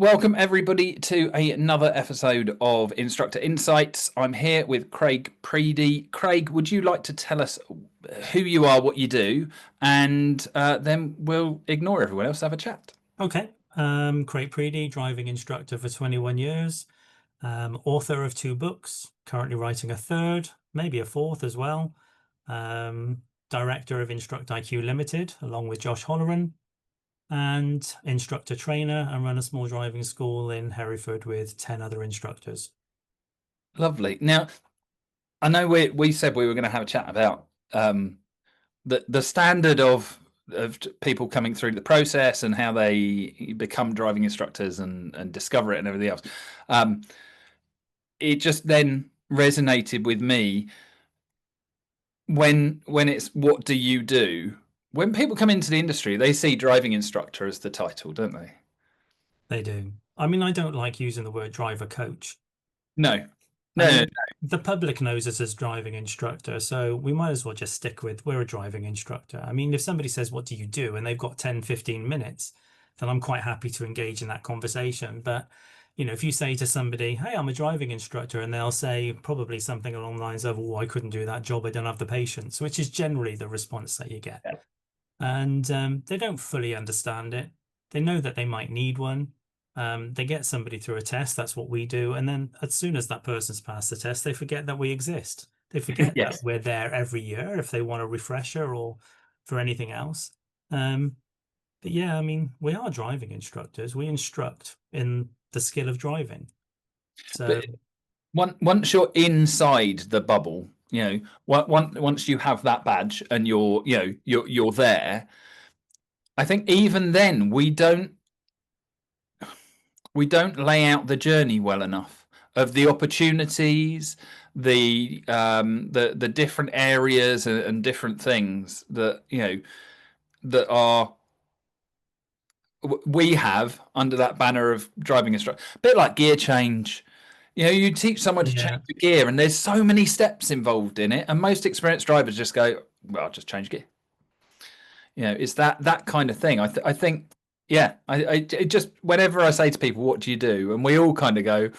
Welcome, everybody, to another episode of Instructor Insights. I'm here with Craig Preedy. Craig, would you like to tell us who you are, what you do, and then we'll ignore everyone else, have a chat. Okay. Craig Preedy, driving instructor for 21 years, author of 2 books, currently writing a third, maybe a fourth as well. Director of Instruct IQ Limited, along with Josh Holleran, and instructor trainer, and run a small driving school in Hereford with 10 other instructors. Lovely. Now, I know we said we were going to have a chat about the standard of people coming through the process and how they become driving instructors and discover it and everything else. It just then resonated with me when it's what do you do? When people come into the industry, they see driving instructor as the title, don't they? They do. I mean, I don't like using the word driver coach. No, I no, mean, the public knows us as driving instructor, so we might as well just stick with we're a driving instructor. I mean, if somebody says, what do you do? And they've got 10, 15 minutes, then I'm quite happy to engage in that conversation. But, if you say to somebody, hey, I'm a driving instructor, and they'll say probably something along the lines of, oh, I couldn't do that job. I don't have the patience, which is generally the response that you get. no. And they don't fully understand it. They know that they might need one. They get somebody through a test. That's what we do. And then as soon as that person's passed the test, they forget that we exist. They forget that Yes. we're there every year if they want a refresher or for anything else. But yeah, I mean, we are driving instructors. We instruct in the skill of driving. So But once you're inside the bubble, once you have that badge and you're there, I think even then we don't lay out the journey well enough of the opportunities, the different areas and different things that are we have under that banner of driving instructor. A bit like gear change. You teach someone to change yeah, the gear, and there's so many steps involved in it, and most experienced drivers just go, "Well, I'll just change gear." It's that kind of thing. I think, yeah. It just whenever I say to people, "What do you do?" and we all kind of go,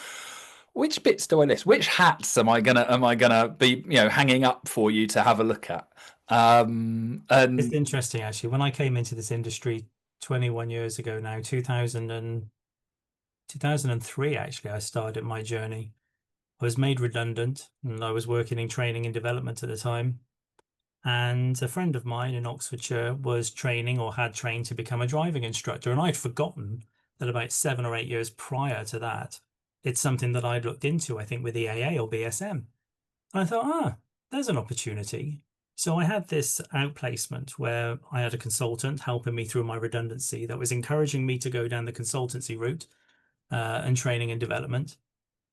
"Which bits do I list? Which hats am I gonna be hanging up for you to have a look at?" it's And interesting actually. When I came into this industry 21 years ago now, 2003 actually, I started my journey. I was made redundant and I was working in training and development at the time. And a friend of mine in Oxfordshire was training or had trained to become a driving instructor. And I'd forgotten that about 7 or 8 years prior to that, it's something that I'd looked into, I think, with the AA or BSM. And I thought, there's an opportunity. So I had this outplacement where I had a consultant helping me through my redundancy that was encouraging me to go down the consultancy route and training and development.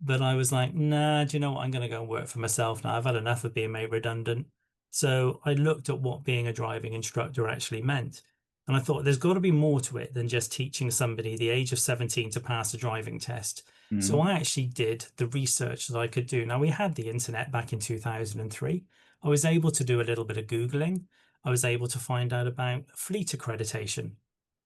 But I was like, nah, do you know what? I'm going to go and work for myself now. I've had enough of being made redundant. So I looked at what being a driving instructor actually meant. And I thought there's got to be more to it than just teaching somebody the age of 17 to pass a driving test. So Mhm. I actually did the research that I could do. Now, we had the internet back in 2003. I was able to do a little bit of Googling. I was able to find out about fleet accreditation.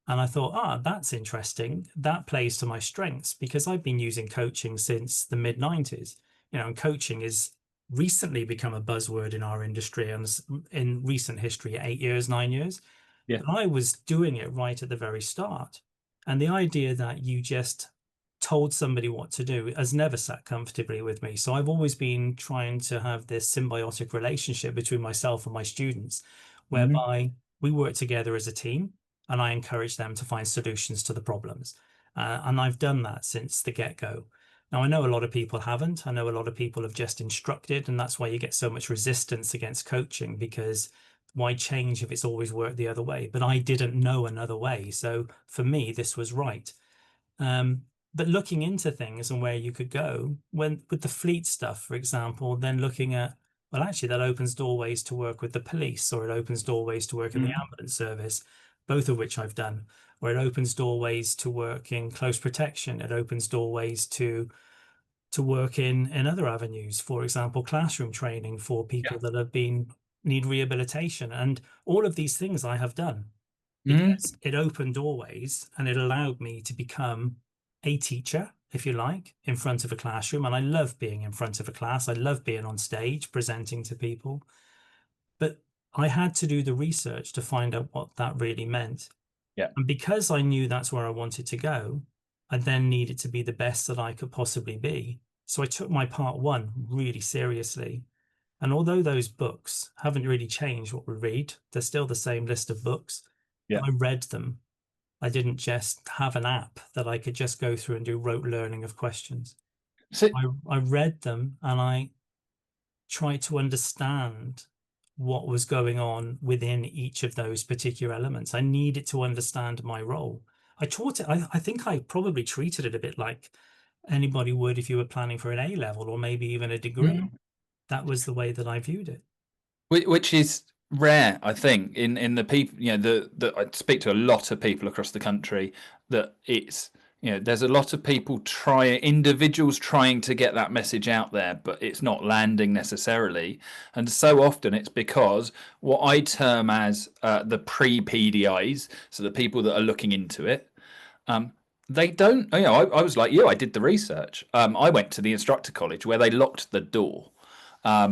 And I thought, that's interesting. That plays to my strengths because I've been using coaching since the mid 90s. And coaching is recently become a buzzword in our industry and in recent history, 8 years, 9 years. Yeah. But I was doing it right at the very start. And the idea that you just told somebody what to do has never sat comfortably with me. So I've always been trying to have this symbiotic relationship between myself and my students, Mhm. whereby we work together as a team and I encourage them to find solutions to the problems. And I've done that since the get-go. Now, I know a lot of people haven't. I know a lot of people have just instructed, and that's why you get so much resistance against coaching because why change if it's always worked the other way? But I didn't know another way. So for me, this was right. But looking into things and where you could go, when with the fleet stuff, for example, then looking at, well, actually, that opens doorways to work with the police, or it opens doorways to work in the Mhm. ambulance service, both of which I've done, or it opens doorways to work in close protection. It opens doorways to work in other avenues, for example, classroom training for Yeah. people that have been need rehabilitation. And all of these things I have done Mhm. because it opened doorways and it allowed me to become a teacher, if you like, in front of a classroom. And I love being in front of a class. I love being on stage, presenting to people. But I had to do the research to find out what that really meant. Yeah. And because I knew that's where I wanted to go, I then needed to be the best that I could possibly be. So I took my part one really seriously. And although those books haven't really changed what we read, they're still the same list of books. Yeah. I read them. I didn't just have an app that I could just go through and do rote learning of questions. So I read them and I tried to understand what was going on within each of those particular elements. I needed to understand my role. I taught it, I think I probably treated it a bit like anybody would if you were planning for an A level or maybe even a degree. That was the way that I viewed it. which is rare, I think, in the people, the I speak to a lot of people across the country that it's, there's a lot of people individuals trying to get that message out there, but it's not landing necessarily. And so often it's because what I term as the pre-PDIs, so the people that are looking into it, they don't, I was like you, I did the research. I went to the instructor college where they locked the door.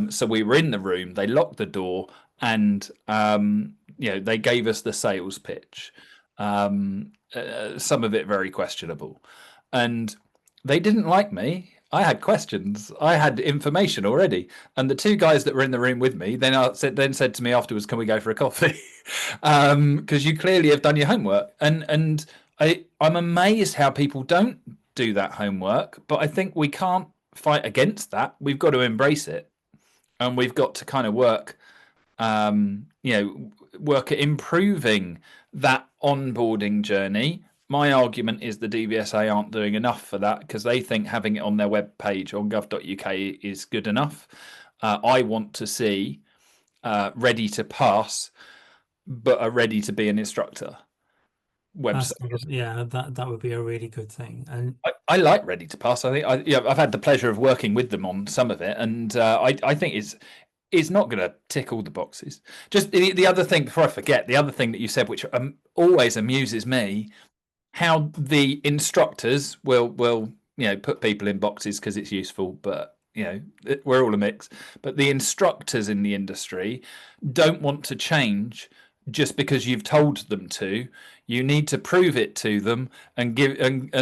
So we were in the room, they locked the door, and they gave us the sales pitch. Some of it very questionable, and they didn't like me. I had questions, I had information already, and the two guys that were in the room with me then said to me afterwards, "Can we go for a coffee?" Because you clearly have done your homework, and I'm amazed how people don't do that homework. But I think we can't fight against that. We've got to embrace it. And we've got to kind of work at improving that onboarding journey. My argument is the DVSA aren't doing enough for that because they think having it on their web page on gov.uk is good enough. I want to see ready to pass, but are ready to be an instructor website. Yeah, that would be a really good thing. And I like Ready to Pass. I think I've had the pleasure of working with them on some of it, and I think it's not going to tick all the boxes. Just the other thing, before I forget, the other thing that you said, which always amuses me, how the instructors will put people in boxes because it's useful, but we're all a mix. But the instructors in the industry don't want to change just because you've told them to. You need to prove it to them and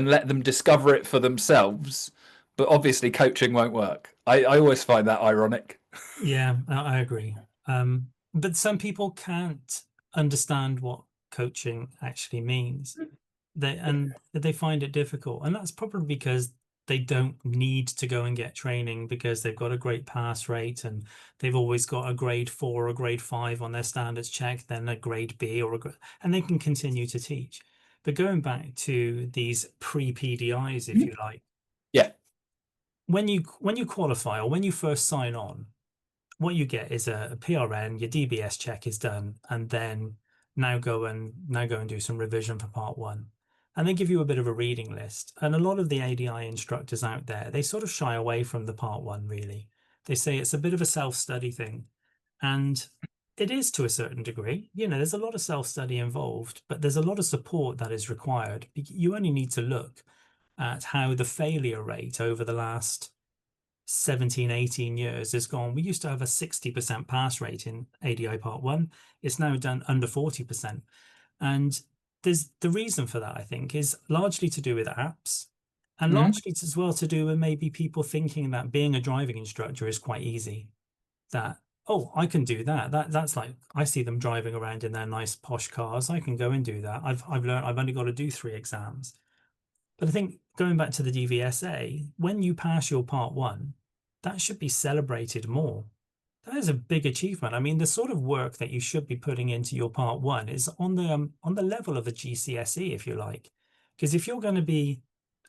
let them discover it for themselves. But obviously coaching won't work. I always find that ironic. Yeah, I agree. But some people can't understand what coaching actually means. They find it difficult. And that's probably because they don't need to go and get training because they've got a great pass rate and they've always got a grade 4 or grade 5 on their standards check, then a grade B and they can continue to teach. But going back to these pre-PDIs, if you like, Yeah. when you qualify or when you first sign on, what you get is a PRN, your DBS check is done, and then now go and do some revision for part one. And they give you a bit of a reading list. And a lot of the ADI instructors out there, they sort of shy away from the part one, really. They say it's a bit of a self-study thing. And it is to a certain degree. There's a lot of self-study involved, but there's a lot of support that is required. You only need to look at how the failure rate over the last 17, 18 years has gone. We used to have a 60% pass rate in ADI Part 1. It's now done under 40%. And there's the reason for that, I think, is largely to do with apps and largely as well to do with maybe people thinking that being a driving instructor is quite easy. That, oh, I can do that. That's like, I see them driving around in their nice posh cars. I can go and do that. I've learned I've only got to do 3 exams. But I think going back to the DVSA, when you pass your part 1, that should be celebrated more. That is a big achievement. I mean, the sort of work that you should be putting into your part 1 is on the level of a GCSE, if you like. Because if you're going to be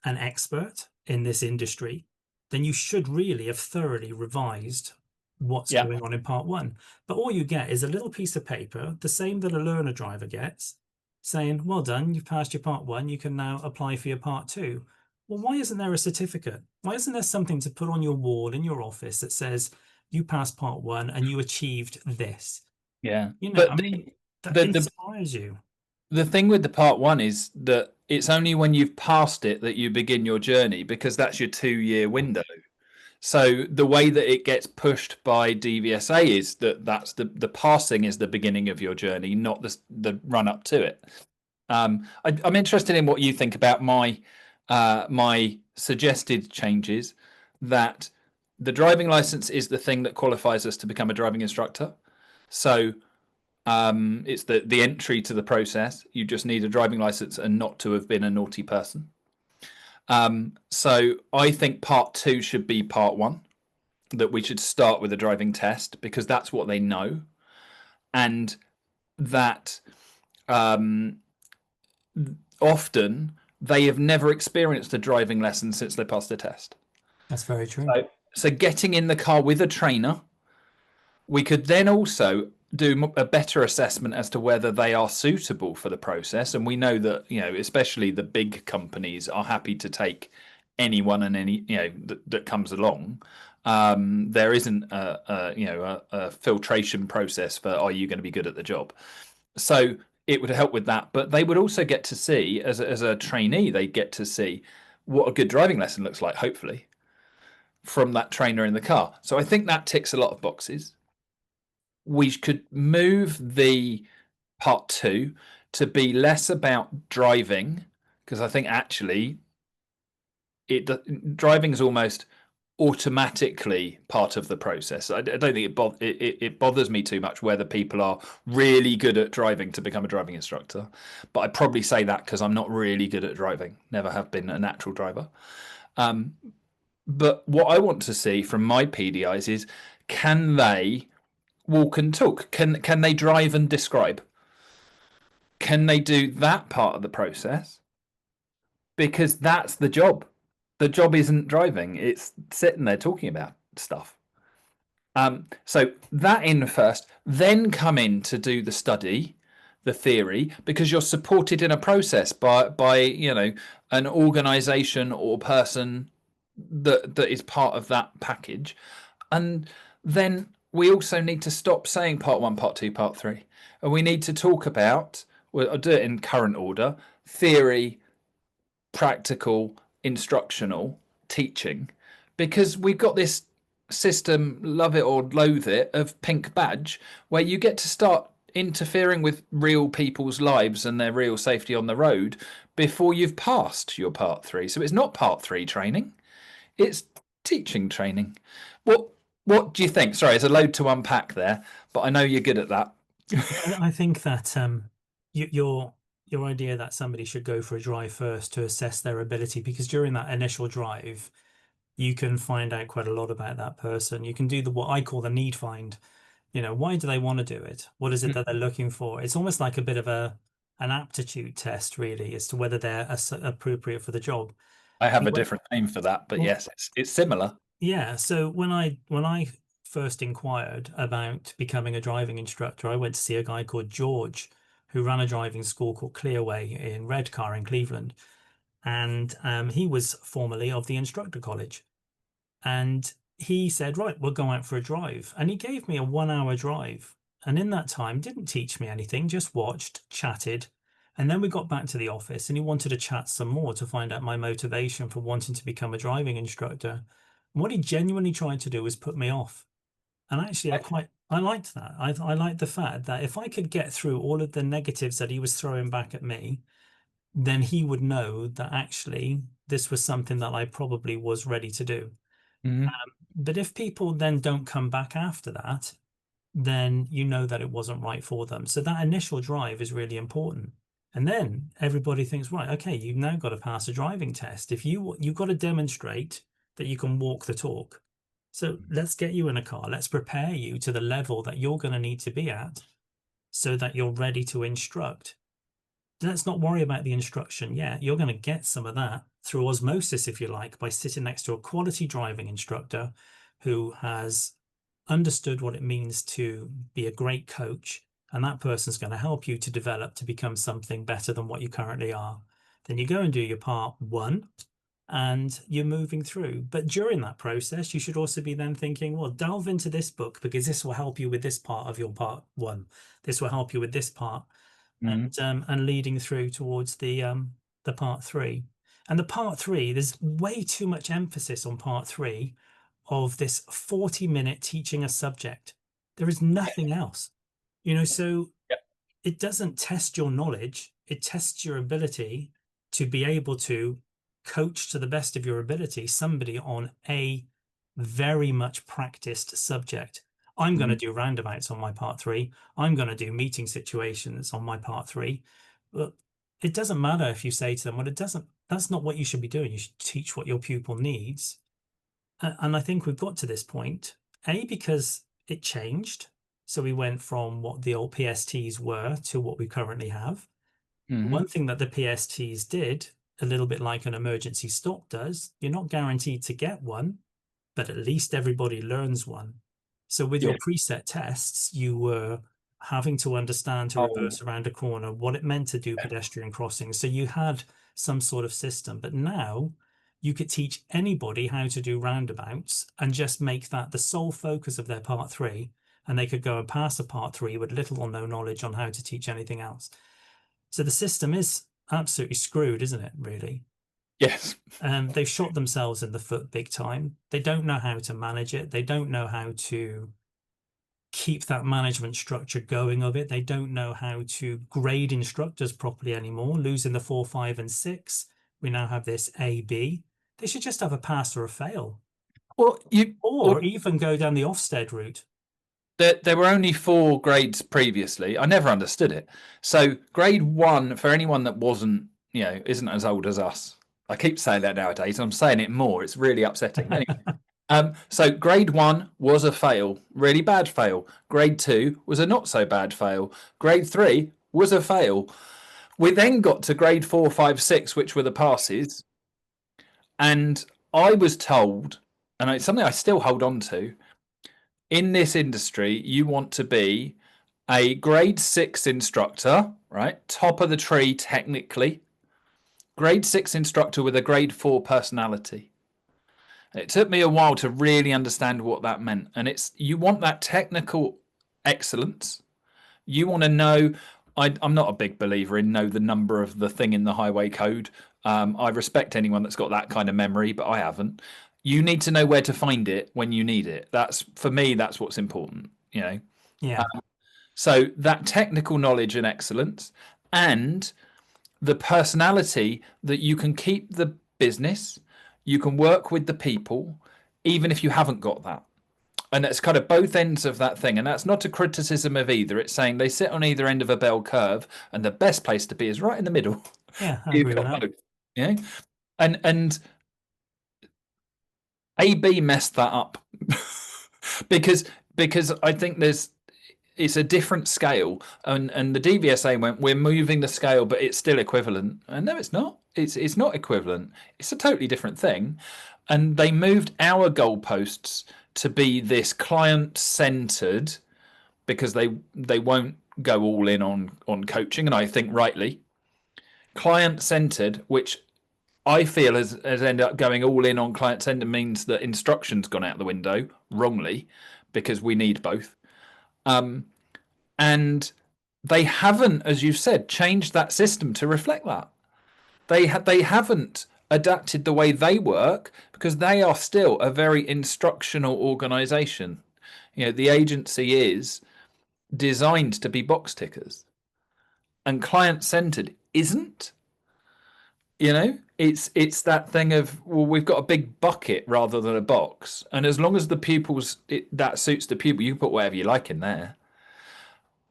an expert in this industry, then you should really have thoroughly revised what's going on in part 1. But all you get is a little piece of paper, the same that a learner driver gets, saying, well done, you've passed your part 1, you can now apply for your part 2. Well, why isn't there a certificate? Why isn't there something to put on your wall in your office that says you passed part 1 and you achieved this? Yeah. I mean, that inspires you. The thing with the part one is that it's only when you've passed it that you begin your journey, because that's your 2 year window. So the way that it gets pushed by DVSA is that that's the passing is the beginning of your journey, not the run up to it. I'm interested in what you think about my suggested changes, that the driving license is the thing that qualifies us to become a driving instructor. So it's the entry to the process. You just need a driving license and not to have been a naughty person. So I think part two should be part one, that we should start with a driving test, because that's what they know, and that often they have never experienced a driving lesson since they passed the test. That's very true. So getting in the car with a trainer, we could then also do a better assessment as to whether they are suitable for the process. And we know that, especially the big companies are happy to take anyone and any, that comes along. There isn't a filtration process for, are you going to be good at the job? So it would help with that. But they would also get to see, as a trainee, they get to see what a good driving lesson looks like, hopefully, from that trainer in the car. So I think that ticks a lot of boxes. We could move the part two to be less about driving, because I think actually driving is almost automatically part of the process. I don't think it bothers me too much whether people are really good at driving to become a driving instructor, but I'd probably say that because I'm not really good at driving, never have been a natural driver. But what I want to see from my PDIs is, can they walk and talk? Can they drive and describe? Can they do that part of the process? Because that's the job. The job isn't driving, it's sitting there talking about stuff. So that in first, then come in to do the study, the theory, because you're supported in a process by an organization or person that is part of that package. And then we also need to stop saying part one, part two, part three. And we need to talk about, I'll do it in current order: theory, practical, instructional, teaching. Because we've got this system, love it or loathe it, of pink badge, where you get to start interfering with real people's lives and their real safety on the road before you've passed your part three. So it's not part three training, it's teaching training. What do you think? Sorry, it's a load to unpack there, but I know you're good at that. I think that your idea that somebody should go for a drive first to assess their ability, because during that initial drive, you can find out quite a lot about that person. You can do what I call the need find. Why do they want to do it? What is it that they're looking for? It's almost like a bit of an aptitude test, really, as to whether they're appropriate for the job. I have a different name for that, but yes, it's similar. Yeah. So when I first inquired about becoming a driving instructor, I went to see a guy called George, who ran a driving school called Clearway in Redcar in Cleveland. And he was formerly of the Instructor College. And he said, right, we'll go out for a drive. And he gave me a 1 hour drive. And in that time, didn't teach me anything, just watched, chatted. And then we got back to the office and he wanted to chat some more to find out my motivation for wanting to become a driving instructor. And what he genuinely tried to do was put me off. And actually, I liked that. I liked the fact that if I could get through all of the negatives that he was throwing back at me, then he would know that actually this was something that I probably was ready to do. But if people then don't come back after that, then you know that it wasn't right for them. So that initial drive is really important. And then everybody thinks, right, okay, you've now got to pass a driving test. If you've got to demonstrate that you can walk the talk. So let's get you in a car. Let's prepare you to the level that you're going to need to be at so that you're ready to instruct. Let's not worry about the instruction yet. You're going to get some of that through osmosis, if you like, by sitting next to a quality driving instructor who has understood what it means to be a great coach. And that person's going to help you to develop to become something better than what you currently are. Then you go and do your part one and you're moving through. But during that process, you should also be then thinking, well, delve into this book because this will help you with this part of your part one. This will help you with this part. and leading through towards the part three. And the part three, there's way too much emphasis on part three of this 40-minute teaching a subject. There is nothing else, so it doesn't test your knowledge. It tests your ability to be able to coach to the best of your ability somebody on a very much practiced subject. I'm going to do roundabouts on my part three. I'm going to do meeting situations on my part three. But it doesn't matter if you say to them, well, that's not what you should be doing. You should teach what your pupil needs. And I think we've got to this point, because it changed. So we went from what the old PSTs were to what we currently have. One thing that the PSTs did, a little bit like an emergency stop does, you're not guaranteed to get one, but at least everybody learns one. So with your preset tests, you were having to understand to reverse around a corner, what it meant to do pedestrian crossings. So you had some sort of system, but now you could teach anybody how to do roundabouts and just make that the sole focus of their part three. And they could go and pass a part three with little or no knowledge on how to teach anything else. So the system is absolutely screwed, isn't it, really? Yes. They've shot themselves in the foot big time. They don't know how to manage it. They don't know how to keep that management structure going of it. They don't know how to grade instructors properly anymore, losing the 4, 5, and 6. We now have this A, B. They should just have a pass or a fail. Well, or even go down the Ofsted route. There were only 4 grades previously. I never understood it. So grade 1, for anyone that wasn't, isn't as old as us. I keep saying that nowadays. I'm saying it more. It's really upsetting. Anyway, so grade 1 was a fail, really bad fail. Grade 2 was a not so bad fail. Grade 3 was a fail. We then got to grade 4, 5, 6, which were the passes. And I was told, and it's something I still hold on to, in this industry, you want to be a grade 6 instructor, right? Top of the tree, technically. Grade 6 instructor with a grade 4 personality. It took me a while to really understand what that meant. And you want that technical excellence. You want to know, I'm not a big believer in know the number of the thing in the highway code. I respect anyone that's got that kind of memory, but I haven't. You need to know where to find it when you need it. For me, that's what's important, Yeah. So that technical knowledge and excellence, and the personality that you can keep the business, you can work with the people, even if you haven't got that. And that's kind of both ends of that thing. And that's not a criticism of either. It's saying they sit on either end of a bell curve, and the best place to be is right in the middle. Yeah, I agree with that. Both, and AB messed that up because I think it's a different scale, and the DVSA went, we're moving the scale, but it's still equivalent. And no, it's not. It's not equivalent. It's a totally different thing. And they moved our goalposts to be this client-centered, because they won't go all in on coaching, and I think rightly client-centered, which I feel has ended up going all in on client-centered, means that instruction's gone out the window wrongly, because we need both. And they haven't, as you've said, changed that system to reflect that. They haven't adapted the way they work, because they are still a very instructional organization. The agency is designed to be box tickers, and client-centered isn't. It's that thing of, well, we've got a big bucket rather than a box, and as long as the pupils, that suits the pupil, you put whatever you like in there.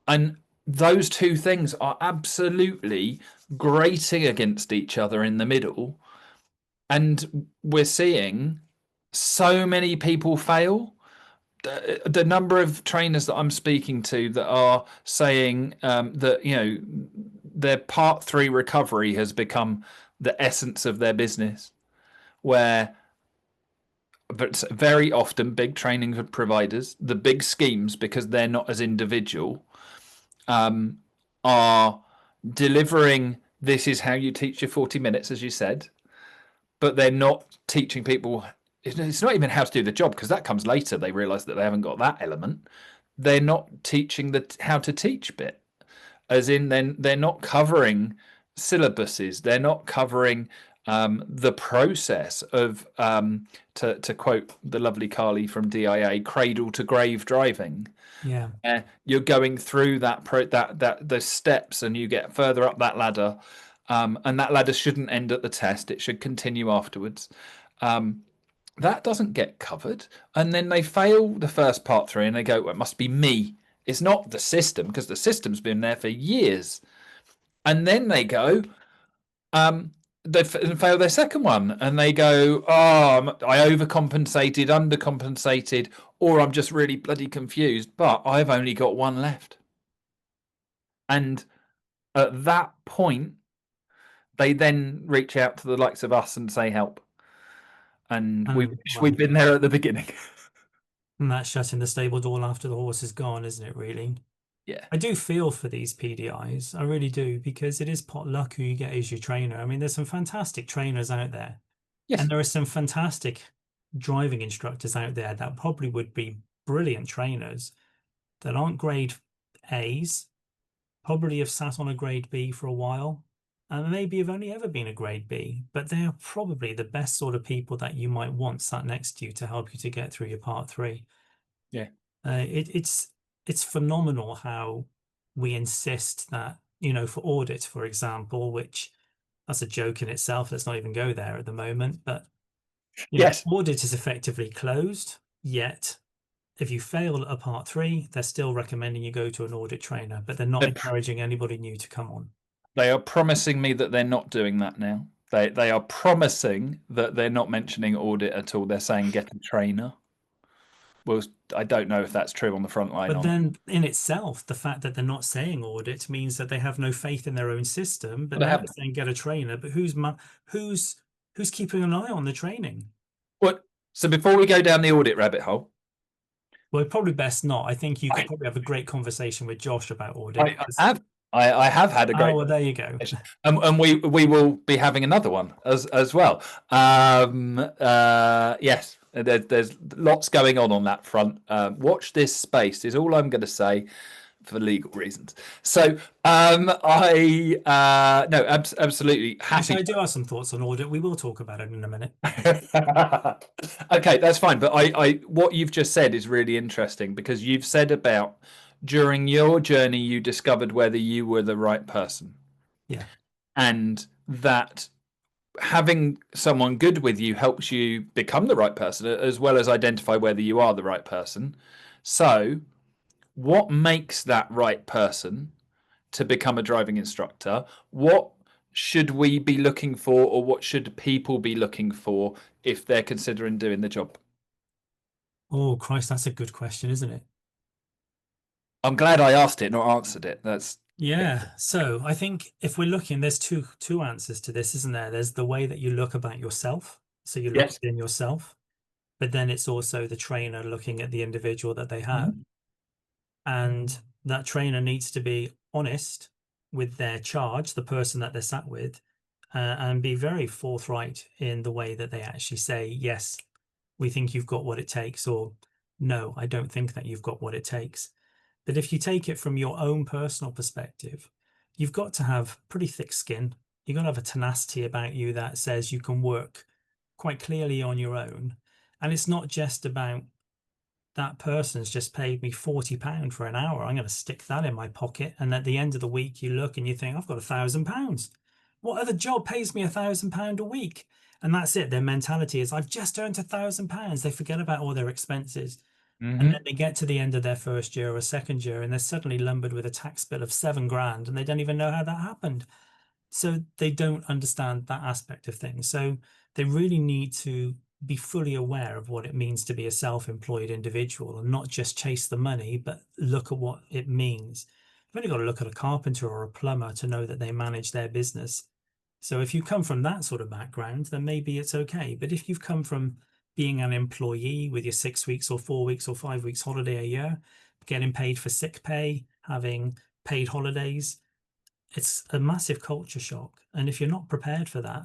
And those two things are absolutely grating against each other in the middle, and we're seeing so many people fail. The number of trainers that I'm speaking to that are saying that their part 3 recovery has become the essence of their business, but very often big training providers, the big schemes, because they're not as individual, are delivering, this is how you teach your 40 minutes, as you said, but they're not teaching people. It's not even how to do the job, because that comes later. They realize that they haven't got that element. They're not teaching the how to teach bit. as in then they're not covering syllabuses, they're not covering the process of, to quote the lovely Carly from DIA, cradle to grave driving. Yeah. You're going through those steps, and you get further up that ladder, and that ladder shouldn't end at the test. It should continue afterwards. That doesn't get covered, and then they fail the first part through, and they go, well, it must be me. It's not the system, because the system's been there for years. And then they go, they fail their second one, and they go, oh, I overcompensated, undercompensated, or I'm just really bloody confused, but I've only got one left. And at that point, they then reach out to the likes of us and say, help. And we wish we'd been there at the beginning. And that's shutting the stable door after the horse is gone, isn't it, really? Yeah. I do feel for these PDIs. I really do, because it is pot luck who you get as your trainer. I mean, there's some fantastic trainers out there. Yes. And there are some fantastic driving instructors out there that probably would be brilliant trainers that aren't grade A's, probably have sat on a grade B for a while, and maybe have only ever been a grade B, but they are probably the best sort of people that you might want sat next to you to help you to get through your part 3. Yeah. It's phenomenal how we insist that, you know, for audit, for example, which that's a joke in itself. Let's not even go there at the moment. But yes, audit is effectively closed. Yet, if you fail at a part 3, they're still recommending you go to an audit trainer, but they're not encouraging anybody new to come on. They are promising me that they're not doing that now. They are promising that they're not mentioning audit at all. They're saying get a trainer. Well, I don't know if that's true on the front line. But then in itself, the fact that they're not saying audit means that they have no faith in their own system. But now they're saying get a trainer. But who's keeping an eye on the training? What? So before we go down the audit rabbit hole, well, probably best not. I think you could probably have a great conversation with Josh about audit. I have had a great. Oh, well, there you go. And we will be having another one as well. Yes, there's lots going on that front. Watch this space is all I'm going to say, for legal reasons. So absolutely happy. Actually, I do have some thoughts on audit. We will talk about it in a minute. Okay, that's fine. But I what you've just said is really interesting, because you've said about during your journey you discovered whether you were the right person. Yeah. And that having someone good with you helps you become the right person, as well as identify whether you are the right person. So what makes that right person to become a driving instructor? What should we be looking for, or what should people be looking for if they're considering doing the job? Oh, Christ, that's a good question, isn't it? I'm glad I asked it, not answered it. Yeah. So I think if we're looking, there's two answers to this, isn't there? There's the way that you look about yourself. So you look in yourself, but then it's also the trainer looking at the individual that they have. And that trainer needs to be honest with their charge, the person that they're sat with, and be very forthright in the way that they actually say, yes, we think you've got what it takes, or no, I don't think that you've got what it takes. But if you take it from your own personal perspective, you've got to have pretty thick skin. You've got to have a tenacity about you that says you can work quite clearly on your own. And it's not just about that person's just paid me £40 for an hour. I'm going to stick that in my pocket. And at the end of the week, you look and you think, I've got £1,000. What other job pays me £1,000 a week? And that's it. Their mentality is, I've just earned £1,000. They forget about all their expenses. And then they get to the end of their first year or second year, and they're suddenly lumbered with a tax bill of £7,000, and they don't even know how that happened. So they don't understand that aspect of things. So they really need to be fully aware of what it means to be a self-employed individual, and not just chase the money, but look at what it means. You've only got to look at a carpenter or a plumber to know that they manage their business. So if you come from that sort of background, then maybe it's okay. But if you've come from being an employee with your 6 weeks or 4 weeks or 5 weeks holiday a year, getting paid for sick pay, having paid holidays, it's a massive culture shock. And if you're not prepared for that,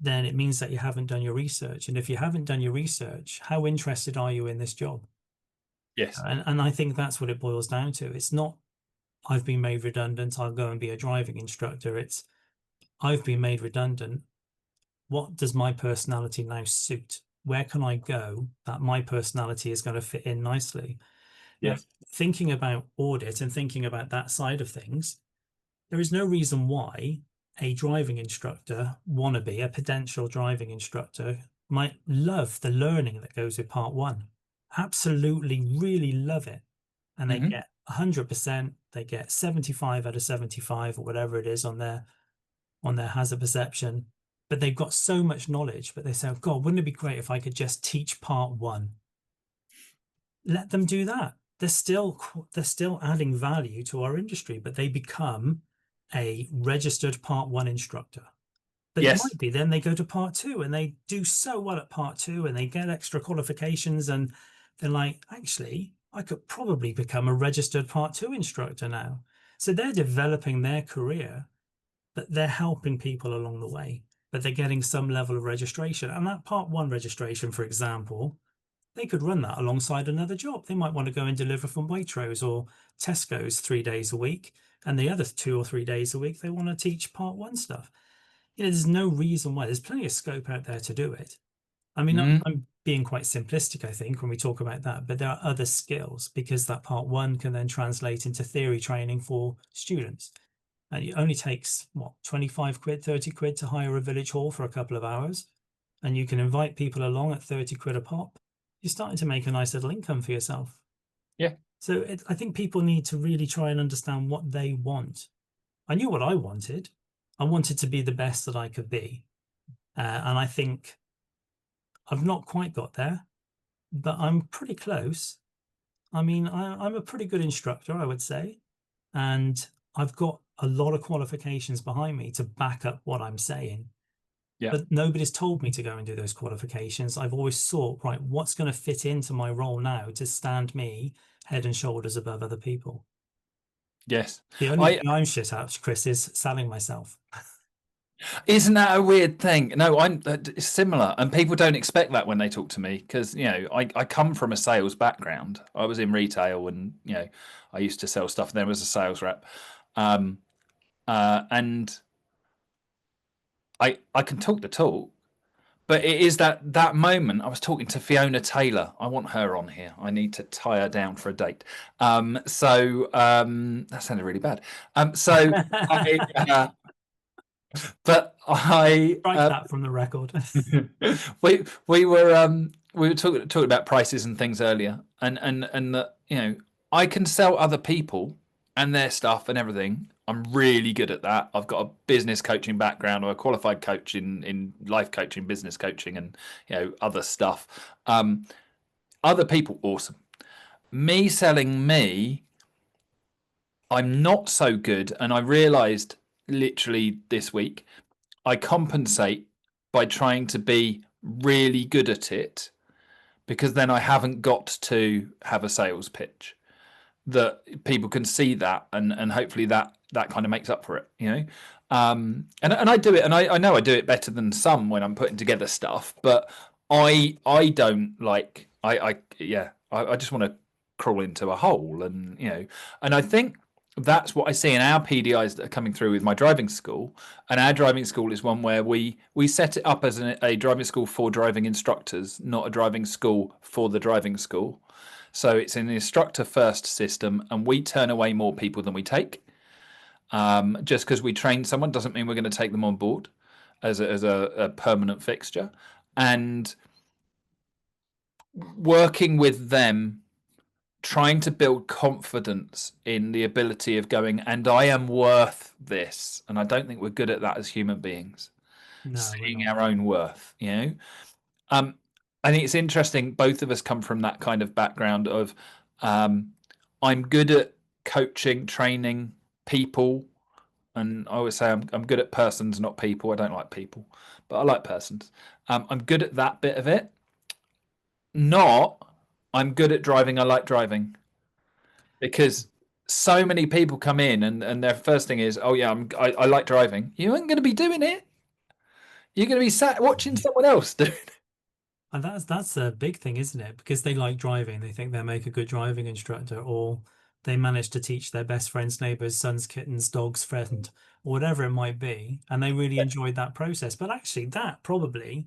then it means that you haven't done your research. And if you haven't done your research, how interested are you in this job? Yes. And I think that's what it boils down to. It's not I've been made redundant, I'll go and be a driving instructor. It's I've been made redundant. What does my personality now suit? Where can I go that my personality is going to fit in nicely? Now, Yes. thinking about audit and thinking about that side of things, there is no reason why a driving instructor, wannabe, a potential driving instructor, might love the learning that goes with part one. Absolutely, really love it. And they Hmm. get 100%, they get 75 out of 75 or whatever it is on their hazard perception. But they've got so much knowledge, but they say, oh, God, wouldn't it be great if I could just teach part one? Let them do that. They're still adding value to our industry, but they become a registered part one instructor. But it Yes. might be then they go to part two and they do so well at part two and they get extra qualifications and they're like, actually, I could probably become a registered part two instructor now. So they're developing their career, but they're helping people along the way, but they're getting some level of registration. And that part one registration, for example, they could run that alongside another job. They might want to go and deliver from Waitrose or Tesco's 3 days a week. And the other 2 or 3 days a week, they want to teach part one stuff. There's no reason why. There's plenty of scope out there to do it. I mean, Hmm. I'm being quite simplistic, I think, when we talk about that, but there are other skills because that part one can then translate into theory training for students. And it only takes, what, 25 quid, 30 quid to hire a village hall for a couple of hours. And you can invite people along at 30 quid a pop. You're starting to make a nice little income for yourself. Yeah. So I think people need to really try and understand what they want. I knew what I wanted. I wanted to be the best that I could be. And I think I've not quite got there, but I'm pretty close. I mean, I'm a pretty good instructor, I would say. And I've got a lot of qualifications behind me to back up what I'm saying. Yeah. But nobody's told me to go and do those qualifications. I've always thought, right, what's going to fit into my role now to stand me head and shoulders above other people? Yes. The only I thing I'm shit at, Chris, is selling myself. Isn't that a weird thing? No, I'm it's similar, and people don't expect that when they talk to me because I come from a sales background. I was in retail, and I used to sell stuff. And then was a sales rep, um, and I can talk the talk, but it is that moment. I was talking to Fiona Taylor. I want her on here. I need to tie her down for a date. That sounded really bad. So I. But I Strike that from the record. we were talking about prices and things earlier, and that I can sell other people and their stuff and everything. I'm really good at that. I've got a business coaching background. I'm a qualified coach in life coaching, business coaching, and other stuff. Other people, awesome. Me selling me, I'm not so good, and I realised literally this week I compensate by trying to be really good at it because then I haven't got to have a sales pitch that people can see that and hopefully that kind of makes up for it. And I do it, and I know I do it better than some when I'm putting together stuff, but I don't like I just want to crawl into a hole, and I think that's what I see in our PDIs that are coming through with my driving school. And our driving school is one where we set it up as a driving school for driving instructors, not a driving school for the driving school. So it's an instructor first system, and we turn away more people than we take. Just because we train someone doesn't mean we're going to take them on board as a permanent fixture. And working with them, trying to build confidence in the ability of going, and I am worth this. And I don't think we're good at that as human beings, No, we're seeing not. our own worth. Um, I think it's interesting. Both of us come from that kind of background of I'm good at coaching, training people, and I always say I'm good at persons, not people. I don't like people, but I like persons. I'm good at that bit of it. Not I'm good at driving. I like driving because so many people come in and their first thing is, oh yeah, I like driving. You ain't going to be doing it. You're going to be sat watching someone else do it. And that's a big thing, isn't it? Because they like driving, they think they'll make a good driving instructor, or they managed to teach their best friend's neighbor's son's kitten's dog's friend, or whatever it might be, and they really enjoyed that process. But actually, that probably,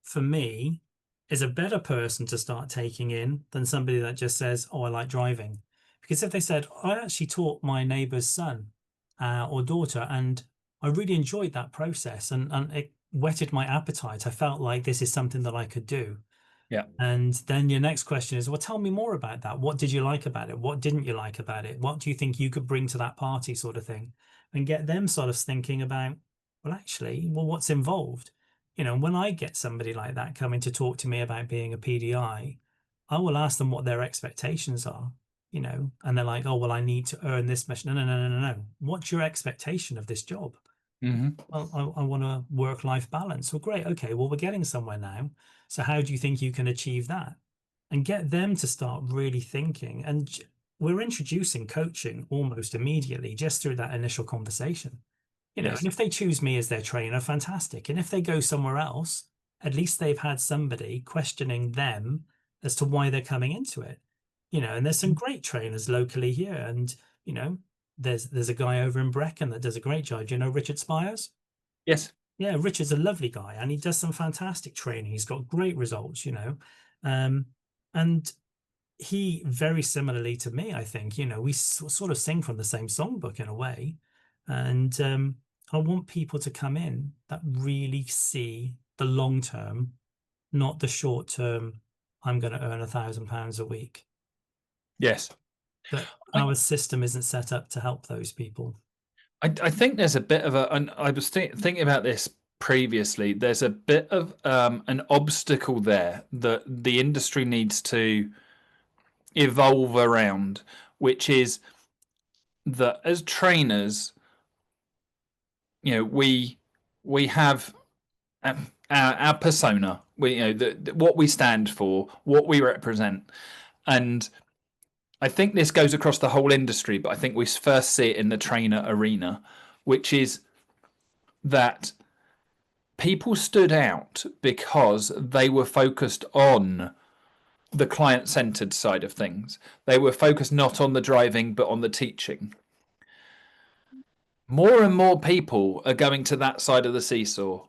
for me, is a better person to start taking in than somebody that just says, "Oh, I like driving." Because if they said, "I actually taught my neighbor's son or daughter, and I really enjoyed that process, and it whetted my appetite. I felt like this is something that I could do." Yeah. And then your next question is, well, tell me more about that. What did you like about it? What didn't you like about it? What do you think you could bring to that party, sort of thing? And get them sort of thinking about, well, actually, well, what's involved? You know, when I get somebody like that coming to talk to me about being a PDI, I will ask them what their expectations are, you know, and they're like, oh, well, I need to earn this much. No, no, no, no, no, no. What's your expectation of this job? Mm-hmm. Well, I want a work-life balance. Well, great. Okay, well, we're getting somewhere now. So how do you think you can achieve that? And get them to start really thinking. And we're introducing coaching almost immediately just through that initial conversation. You know, and Yes. if they choose me as their trainer, fantastic. And if they go somewhere else, at least they've had somebody questioning them as to why they're coming into it. You know, and there's some great trainers locally here. And, you know, there's a guy over in Brecon that does a great job. Do you know Richard Spires? Yes. Yeah, Richard's a lovely guy and he does some fantastic training. He's got great results, you know. Um, and he, very similarly to me, I think, you know, we sort of sing from the same songbook in a way. And I want people to come in that really see the long term, not the short term, I'm going to earn £1,000 a week. Yes. That I, our system isn't set up to help those people. I think there's a bit of a, and I was thinking about this previously. There's a bit of an obstacle there that the industry needs to evolve around, which is that as trainers, you know, we have our persona, we, you know, what we stand for, what we represent, and I think this goes across the whole industry, but I think we first see it in the trainer arena, which is that people stood out because they were focused on the client centered side of things. They were focused not on the driving, but on the teaching. More and more people are going to that side of the seesaw,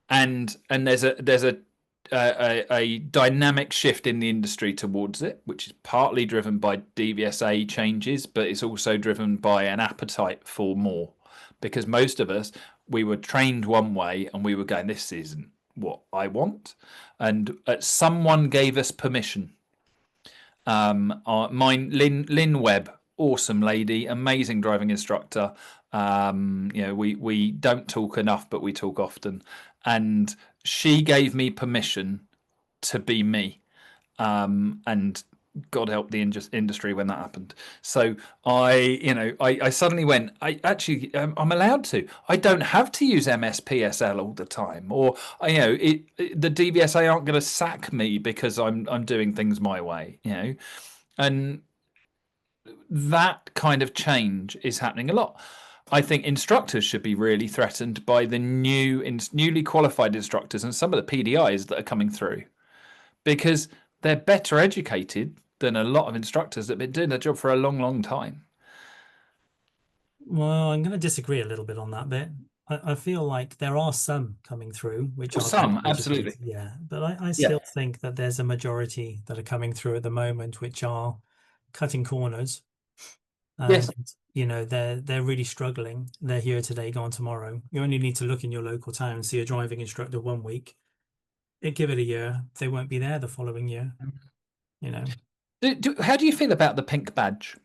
and there's a dynamic shift in the industry towards it, which is partly driven by DVSA changes, but it's also driven by an appetite for more. Because most of us, we were trained one way and we were going, this isn't what I want. And someone gave us permission. Mine, Lynn Webb, awesome lady, amazing driving instructor. You know, we don't talk enough, but we talk often. And she gave me permission to be me. And God help the industry when that happened. So I suddenly went, I'm allowed to. I don't have to use MSPSL all the time, or the DVSA aren't going to sack me because I'm doing things my way, you know, and that kind of change is happening a lot. I think instructors should be really threatened by the newly qualified instructors and some of the PDIs that are coming through, because they're better educated than a lot of instructors that have been doing the job for a long, long time. Well, I'm going to disagree a little bit on that bit. I feel like there are some coming through which Well, are better some, educated, absolutely. yeah. But I Yeah. still think that there's a majority that are coming through at the moment which are cutting corners. And Yes. you know, they're really struggling. They're here today, gone tomorrow. You only need to look in your local town and see a driving instructor one week. Give it a year, they won't be there the following year, you know. How do you feel about the pink badge?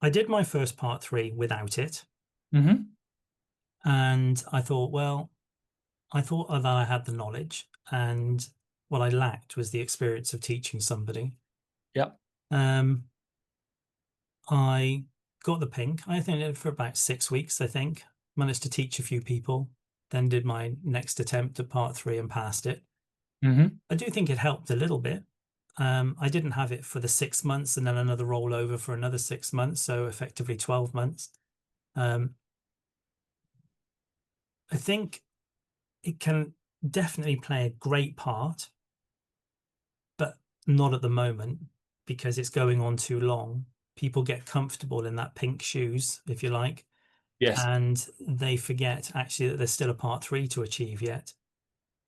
I did my first part 3 without it, Mm-hmm. and I thought, well, I thought that I had the knowledge, and what I lacked was the experience of teaching somebody. Yep. I got the pink. I think it for about 6 weeks, I think. Managed to teach a few people, then did my next attempt at part 3 and passed it. Mm-hmm. I do think it helped a little bit. I didn't have it for the 6 months and then another rollover for another 6 months, so effectively 12 months. I think it can definitely play a great part, but not at the moment. because it's going on too long. People get comfortable in that pink shoes, if you like, Yes. and they forget actually that there's still a part 3 to achieve yet.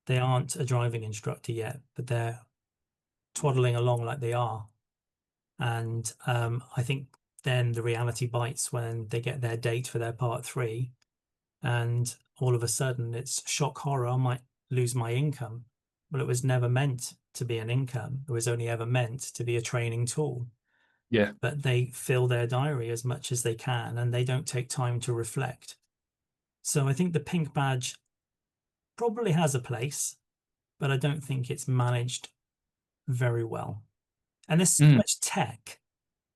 They aren't a driving instructor yet, but they're twaddling along like they are. And I think then the reality bites when they get their date for their part 3, and all of a sudden it's shock horror, I might lose my income. Well, it was never meant to be an income. It was only ever meant to be a training tool. Yeah. But they fill their diary as much as they can, and they don't take time to reflect. So I think the pink badge probably has a place, but I don't think it's managed very well. And there's so Mm. much tech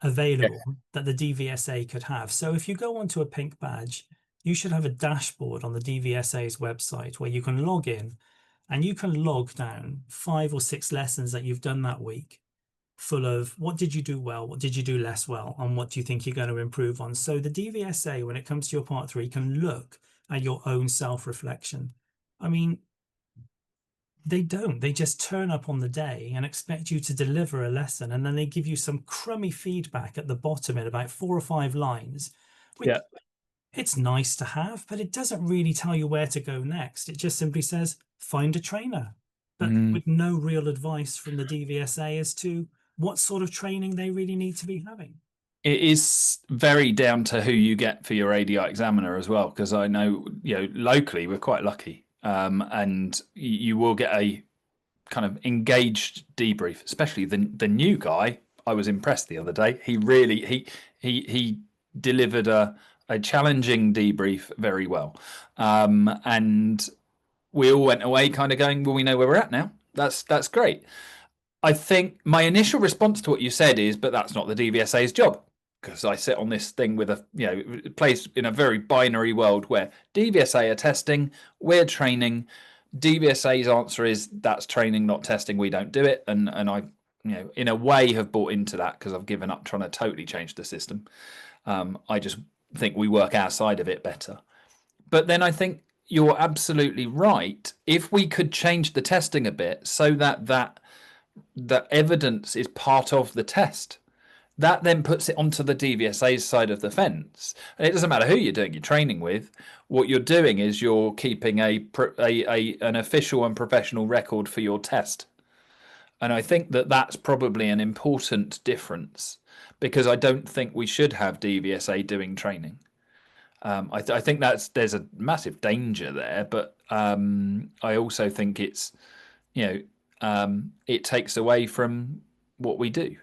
available that the DVSA could have. So if you go onto a pink badge, you should have a dashboard on the DVSA's website where you can log in and you can log down 5 or 6 lessons that you've done that week, full of what did you do well, what did you do less well, and what do you think you're going to improve on. So the DVSA, when it comes to your part 3, can look at your own self-reflection. I mean, they don't. They just turn up on the day and expect you to deliver a lesson, and then they give you some crummy feedback at the bottom in about 4 or 5 lines, which it's nice to have, but it doesn't really tell you where to go next. It just simply says, find a trainer, but with no real advice from the DVSA as to what sort of training they really need to be having. It is very down to who you get for your ADI examiner as well, because I know, locally we're quite lucky, and you will get a kind of engaged debrief, especially the new guy. I was impressed the other day. He really he delivered a challenging debrief very well, and we all went away kind of going, well, we know where we're at now. That's great. I think my initial response to what you said is, but that's not the DVSA's job, because I sit on this thing with a place in a very binary world where DVSA are testing, we're training. DVSA's answer is that's training, not testing. We don't do it, and I, in a way, have bought into that because I've given up trying to totally change the system. I just think we work our side of it better. But then I think you're absolutely right. If we could change the testing a bit so that the evidence is part of the test, that then puts it onto the DVSA's side of the fence. And it doesn't matter who you're doing your training with. What you're doing is you're keeping an official and professional record for your test. And I think that's probably an important difference, because I don't think we should have DVSA doing training. I think there's a massive danger there, but I also think it's, it takes away from what we do.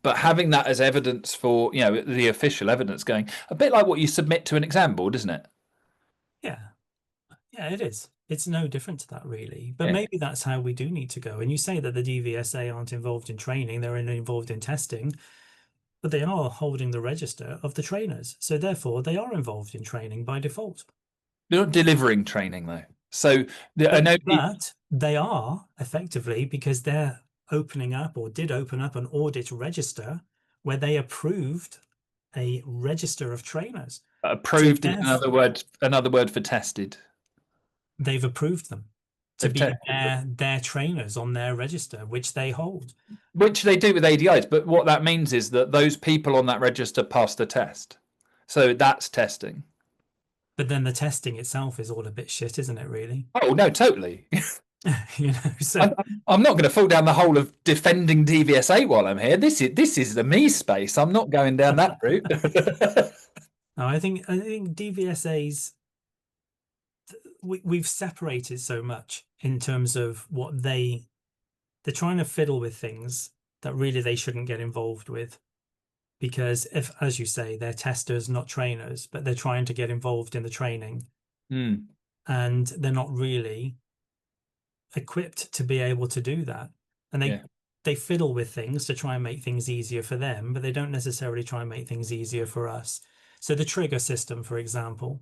But having that as evidence for, the official evidence, going a bit like what you submit to an exam board, isn't it? Yeah, it is. It's no different to that, really. But maybe that's how we do need to go. And you say that the DVSA aren't involved in training, they're involved in testing, but they are holding the register of the trainers. So therefore, they are involved in training by default. They're not delivering training, though. So I know, but they are effectively, because they're opening up, or did open up, an audit register where they approved a register of trainers. approved is another word for tested. They've approved them to be their trainers on their register, which they hold. Which they do with ADIs, but what that means is that those people on that register passed the test. So that's testing. But then the testing itself is all a bit shit, isn't it, really? Oh, no, totally. So I'm not going to fall down the hole of defending DVSA while I'm here. This is the me space. I'm not going down that route. No, I think DVSA's, we've separated so much in terms of what they're trying to fiddle with things that really they shouldn't get involved with. Because if, as you say, they're testers, not trainers, but they're trying to get involved in the training, and they're not really equipped to be able to do that. And they fiddle with things to try and make things easier for them, but they don't necessarily try and make things easier for us. So the trigger system, for example.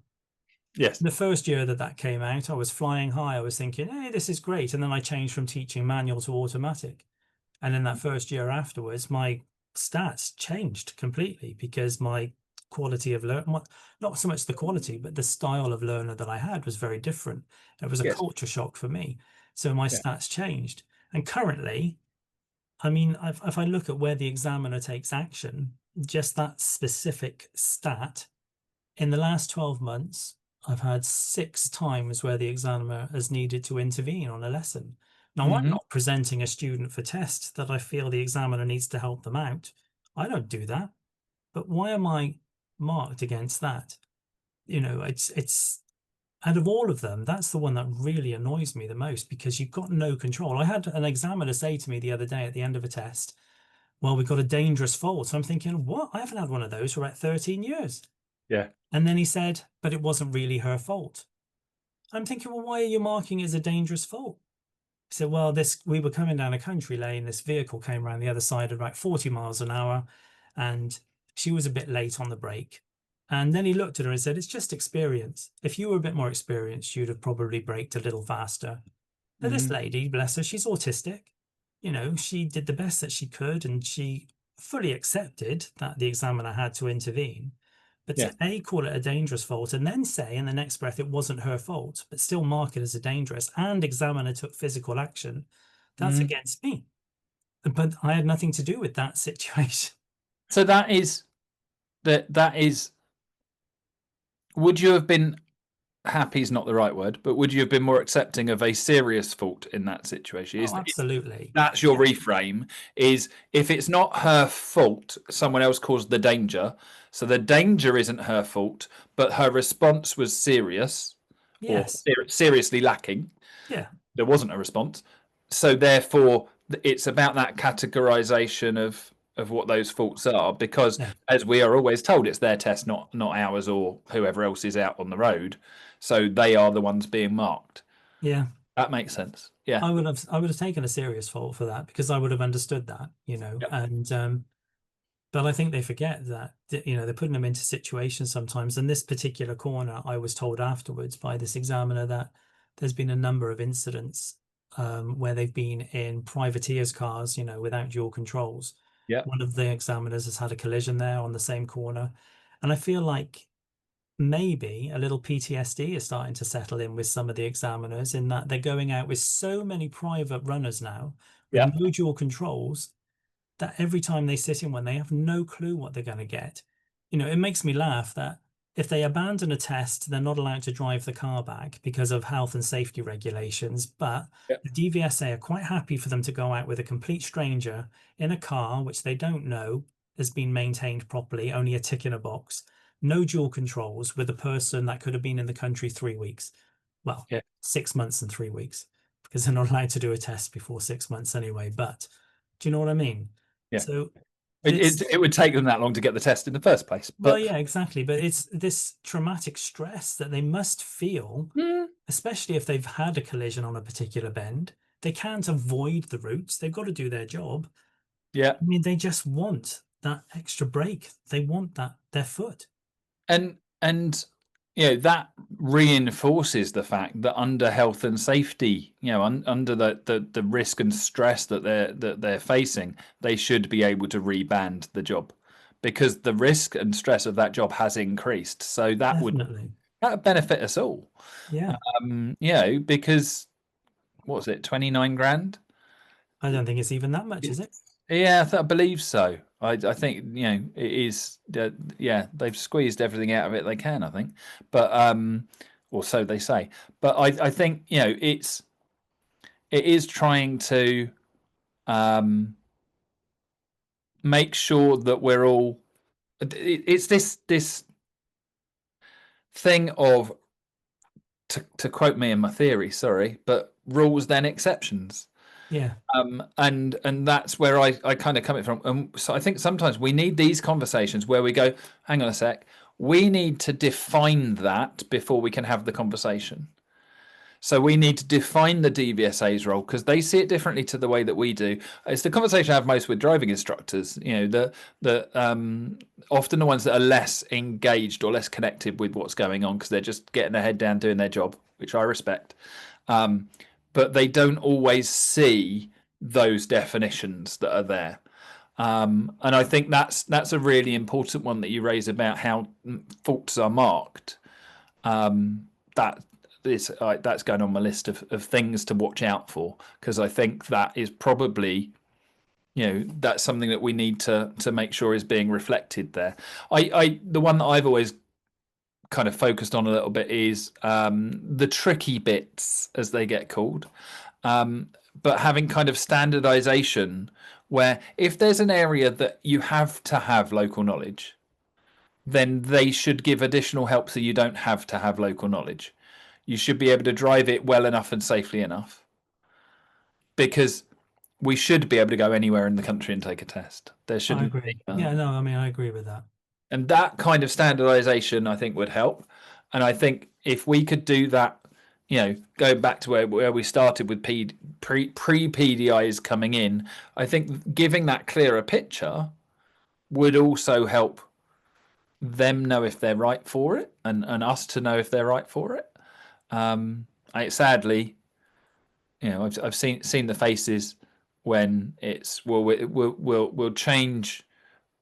Yes. The first year that came out, I was flying high. I was thinking, hey, this is great. And then I changed from teaching manual to automatic. And in that first year afterwards, my stats changed completely, because my quality of learn, not so much the quality, but the style of learner that I had was very different. It was a culture shock for me. So my stats changed. And currently, I mean, if I look at where the examiner takes action, just that specific stat, in the last 12 months, I've had 6 times where the examiner has needed to intervene on a lesson. Now, I'm Hmm. not presenting a student for test that I feel the examiner needs to help them out. I don't do that. But why am I marked against that? It's out of all of them, that's the one that really annoys me the most because you've got no control. I had an examiner say to me the other day at the end of a test, well, we've got a dangerous fault. So I'm thinking, what? I haven't had one of those for about 13 years. Yeah. And then he said, but it wasn't really her fault. I'm thinking, well, why are you marking it as a dangerous fault? He said, well, we were coming down a country lane. This vehicle came around the other side at about 40 miles an hour, and she was a bit late on the brake. And then he looked at her and said, it's just experience. If you were a bit more experienced, you'd have probably braked a little faster. But this Hmm. lady, bless her, she's autistic. She did the best that she could, and she fully accepted that the examiner had to intervene. But Yeah. to A, call it a dangerous fault, and then say in the next breath it wasn't her fault, but still mark it as a dangerous, and examiner took physical action, that's Hmm. against me. But I had nothing to do with that situation. So that is. Would you have been happy is not the right word, but would you have been more accepting of a serious fault in that situation? Oh, absolutely. That's your Yeah. reframe, is if it's not her fault, someone else caused the danger. So the danger isn't her fault, but her response was serious or Yes. seriously lacking. Yeah. There wasn't a response. So therefore, it's about that categorization of what those faults are, because Yeah. as we are always told, it's their test, not ours or whoever else is out on the road. So they are the ones being marked. Yeah. That makes sense. Yeah. I would have taken a serious fault for that because I would have understood that, Yep. and but I think they forget that, they're putting them into situations sometimes. In this particular corner, I was told afterwards by this examiner that there's been a number of incidents where they've been in privateers' cars, without dual controls. Yep. One of the examiners has had a collision there on the same corner. And I feel like maybe a little PTSD is starting to settle in with some of the examiners in that they're going out with so many private runners now with Yep. no dual controls that every time they sit in one, they have no clue what they're going to get. It makes me laugh that if they abandon a test, they're not allowed to drive the car back because of health and safety regulations. But Yep. the DVSA are quite happy for them to go out with a complete stranger in a car, which they don't know has been maintained properly, only a tick in a box, no dual controls, with a person that could have been in the country 3 weeks. Well, Yeah. 6 months and 3 weeks, because they're not allowed to do a test before 6 months anyway. But do you know what I mean? Yeah. So It, it this, it would take them that long to get the test in the first place, well, but yeah, exactly. But it's this traumatic stress that they must feel, mm, especially if they've had a collision on a particular bend. They can't avoid the routes. They've got to do their job. yeah. I mean, they just want that extra brake. They want that their foot. And that reinforces the fact that under health and safety, under the risk and stress that they're facing, they should be able to reband the job, because the risk and stress of that job has increased. So Definitely. that would benefit us all. Yeah. Because what was it, 29 grand? I don't think it's even that much, is it? Yeah, I believe so. I think it is. Yeah, they've squeezed everything out of it they can. I think, but or so they say. But I think it is trying to make sure that we're all. It's this thing of, to quote me in my theory. Sorry, but rules then exceptions. Yeah. And that's where I kind of come it from. So I think sometimes we need these conversations where we go, hang on a sec, we need to define that before we can have the conversation. So we need to define the DVSA's role, because they see it differently to the way that we do. It's the conversation I have most with driving instructors. Often the ones that are less engaged or less connected with what's going on because they're just getting their head down doing their job, which I respect. But they don't always see those definitions that are there. And I think that's a really important one that you raise about how faults are marked. That that's going on my list of things to watch out for, because I think that is probably that's something that we need to make sure is being reflected there. The one that I've always kind of focused on a little bit is the tricky bits, as they get called, but having kind of standardization where if there's an area that you have to have local knowledge, then they should give additional help so you don't have to have local knowledge. You should be able to drive it well enough and safely enough, because we should be able to go anywhere in the country and take a test. There I shouldn't agree. be. Yeah, no, I mean, I agree with that. And that kind of standardization, I think, would help. And I think if we could do that, going back to where we started with pre-PDIs coming in, I think giving that clearer picture would also help them know if they're right for it, and us to know if they're right for it. Sadly, I've seen the faces when it's we'll change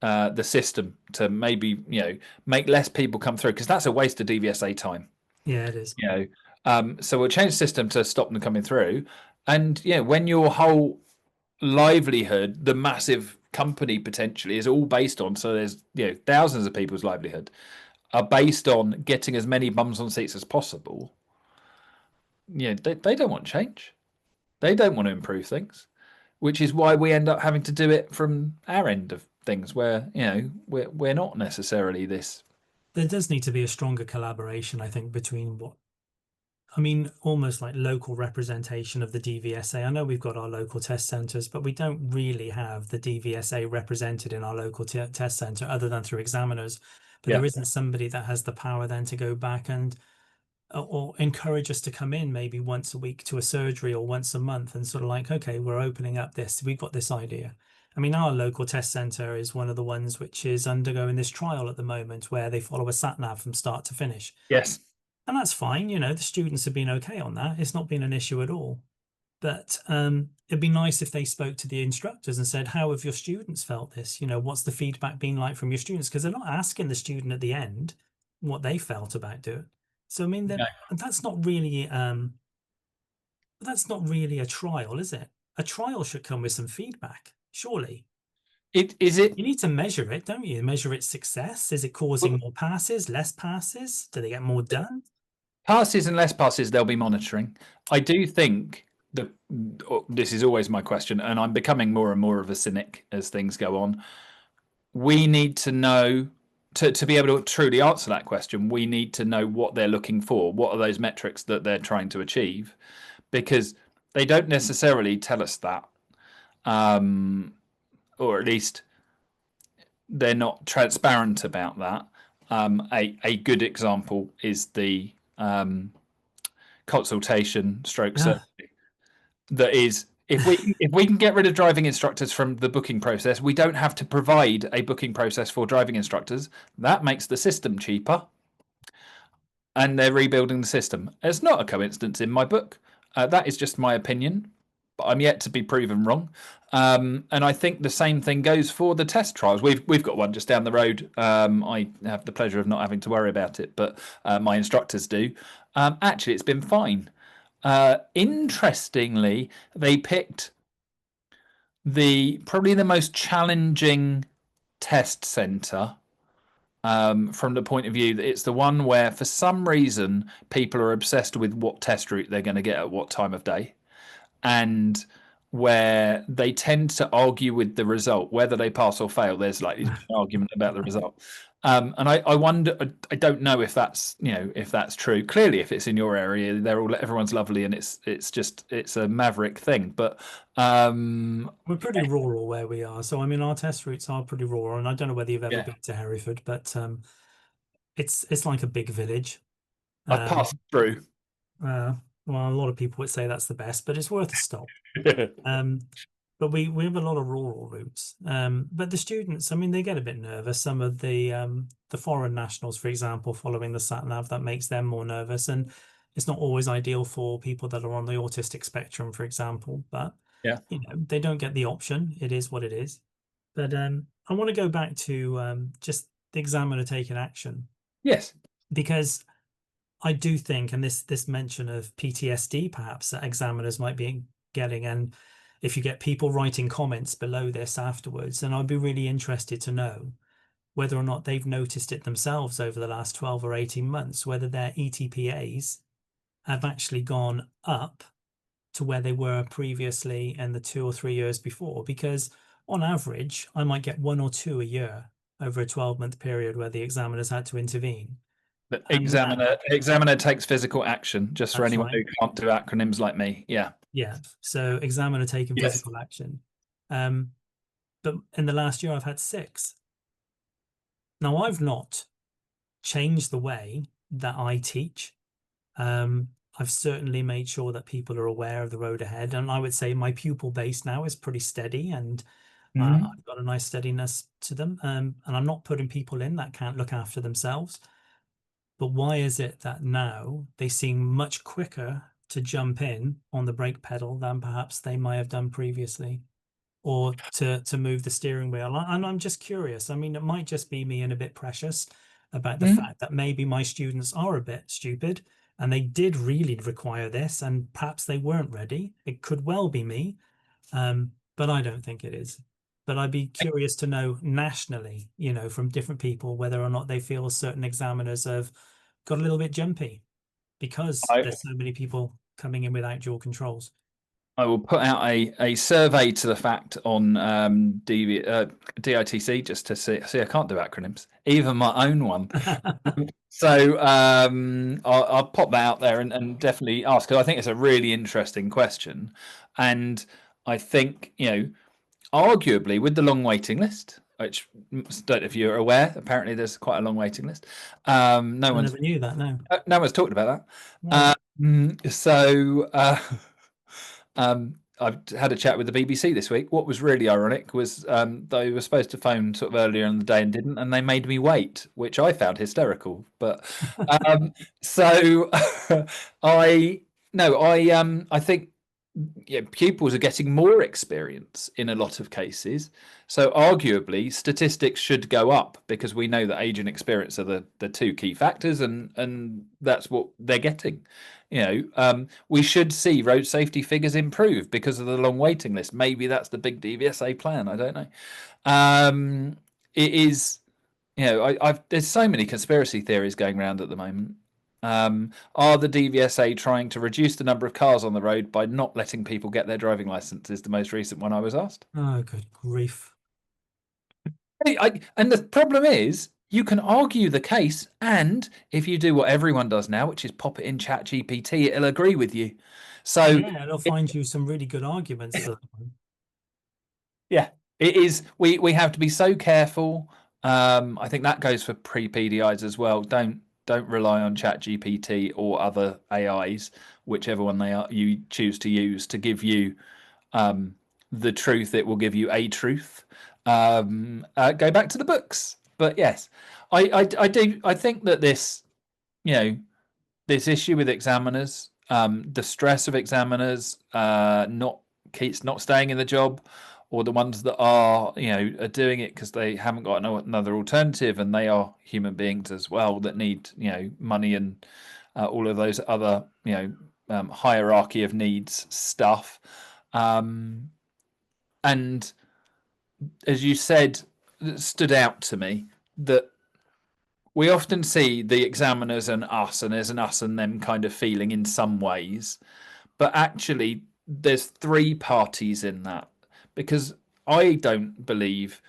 the system to maybe make less people come through, because that's a waste of DVSA time. Yeah, it is. So we'll change the system to stop them coming through, and when your whole livelihood, the massive company potentially, is all based on, so there's thousands of people's livelihood are based on getting as many bums on seats as possible. They don't want change. They don't want to improve things, which is why we end up having to do it from our end of things, where we're not necessarily this. There does need to be a stronger collaboration, I think, between almost like local representation of the DVSA. I know we've got our local test centres, but we don't really have the DVSA represented in our local test centre other than through examiners. But there isn't somebody that has the power then to go back and or encourage us to come in maybe once a week to a surgery, or once a month, and sort of like, okay, we're opening up this, we've got this idea. Our local test centre is one of the ones which is undergoing this trial at the moment, where they follow a sat nav from start to finish. Yes. And that's fine. The students have been okay on that. It's not been an issue at all. But it'd be nice if they spoke to the instructors and said, how have your students felt this? What's the feedback been like from your students? Because they're not asking the student at the end what they felt about it. So, that's not really a trial, is it? A trial should come with some feedback, surely. Is it? You need to measure it, don't you? Measure its success. Is it causing more passes, less passes? Do they get more done? Passes and less passes, they'll be monitoring. I do think this is always my question, and I'm becoming more and more of a cynic as things go on. We need to know, to be able to truly answer that question, we need to know what they're looking for. What are those metrics that they're trying to achieve? Because they don't necessarily tell us that, or at least they're not transparent about that. A good example is the consultation stroke survey. That is, if we can get rid of driving instructors from the booking process, we don't have to provide a booking process for driving instructors. That makes the system cheaper, and they're rebuilding the system. It's not a coincidence in my book. That is just my opinion, but I'm yet to be proven wrong. And I think the same thing goes for the test trials. We've got one just down the road. I have the pleasure of not having to worry about it, but my instructors do. Actually, it's been fine. Interestingly, they picked probably the most challenging test centre, from the point of view that it's the one where, for some reason, people are obsessed with what test route they're going to get at what time of day, and where they tend to argue with the result, whether they pass or fail. There's like an argument about the result. And I wonder, I don't know if that's true. Clearly, if it's in your area, everyone's lovely, and it's a maverick thing. But we're pretty rural where we are, so our test routes are pretty rural. And I don't know whether you've ever been to Hereford, but it's like a big village. I've passed through. Well, a lot of people would say that's the best, but it's worth a stop. But we have a lot of rural routes. But the students, they get a bit nervous. Some of the foreign nationals, for example, following the sat nav, that makes them more nervous. And it's not always ideal for people that are on the autistic spectrum, for example. But they don't get the option. It is what it is. But I want to go back to just the examiner taking action. Yes. Because I do think, and this mention of PTSD perhaps that examiners might be getting, and if you get people writing comments below this afterwards, and I'd be really interested to know whether or not they've noticed it themselves over the last 12 or 18 months, whether their ETPAs have actually gone up to where they were previously in the 2 or 3 years before. Because on average, I might get 1 or 2 a year over a 12-month period where the examiner's had to intervene. The And now, examiner takes physical action, just for that's anyone right. who can't do acronyms like me. Yeah. Yeah. So examiner taking Yes. physical action. But in the last year, I've had 6. Now, I've not changed the way that I teach. I've certainly made sure that people are aware of the road ahead. And I would say my pupil base now is pretty steady, and Mhm. I've got a nice steadiness to them. And I'm not putting people in that can't look after themselves. But why is it that now they seem much quicker to jump in on the brake pedal than perhaps they might have done previously, or to move the steering wheel? And I'm just curious. I mean, it might just be me and a bit precious about the Mhm. fact that maybe my students are a bit stupid and they did really require this, and perhaps they weren't ready. It could well be me, but I don't think it is. But I'd be curious to know nationally, from different people, whether or not they feel certain examiners have got a little bit jumpy because I, there's so many people coming in without dual controls. I will put out a survey to the fact on DITC just to see. I can't do acronyms, even my own one. So I'll pop that out there and definitely ask, because I think it's a really interesting question. And I think, arguably with the long waiting list, which don't know if you're aware, apparently there's quite a long waiting list. No I one's never knew that. No, no one's talked about no. that. So I've had a chat with the BBC this week. What was really ironic was they were supposed to phone sort of earlier in the day and didn't, and they made me wait, which I found hysterical. But so I no, I think, yeah, pupils are getting more experience in a lot of cases. So arguably, statistics should go up because we know that age and experience are the two key factors, and that's what they're getting. We should see road safety figures improve because of the long waiting list. Maybe that's the big DVSA plan. I don't know. It is, there's so many conspiracy theories going around at the moment. Are the DVSA trying to reduce the number of cars on the road by not letting people get their driving license? Is the most recent one I was asked. Oh, good grief. And the problem is, you can argue the case, and if you do what everyone does now, which is pop it in Chat GPT, it'll agree with you. So, Yeah, it'll find you some really good arguments for that one. yeah, it is. We have to be so careful. I think that goes for pre-PDIs as well. Don't rely on Chat GPT or other AIs, whichever one you choose to use to give you the truth. It will give you a truth. Go back to the books. But yes, I do. I think that this issue with examiners, the stress of examiners, not staying in the job, or the ones that are doing it because they haven't got another alternative, and they are human beings as well that need money and all of those other hierarchy of needs stuff. And as you said, it stood out to me that we often see the examiners and us, and there's an us and them kind of feeling in some ways, but actually there's three parties in that, because I don't believe,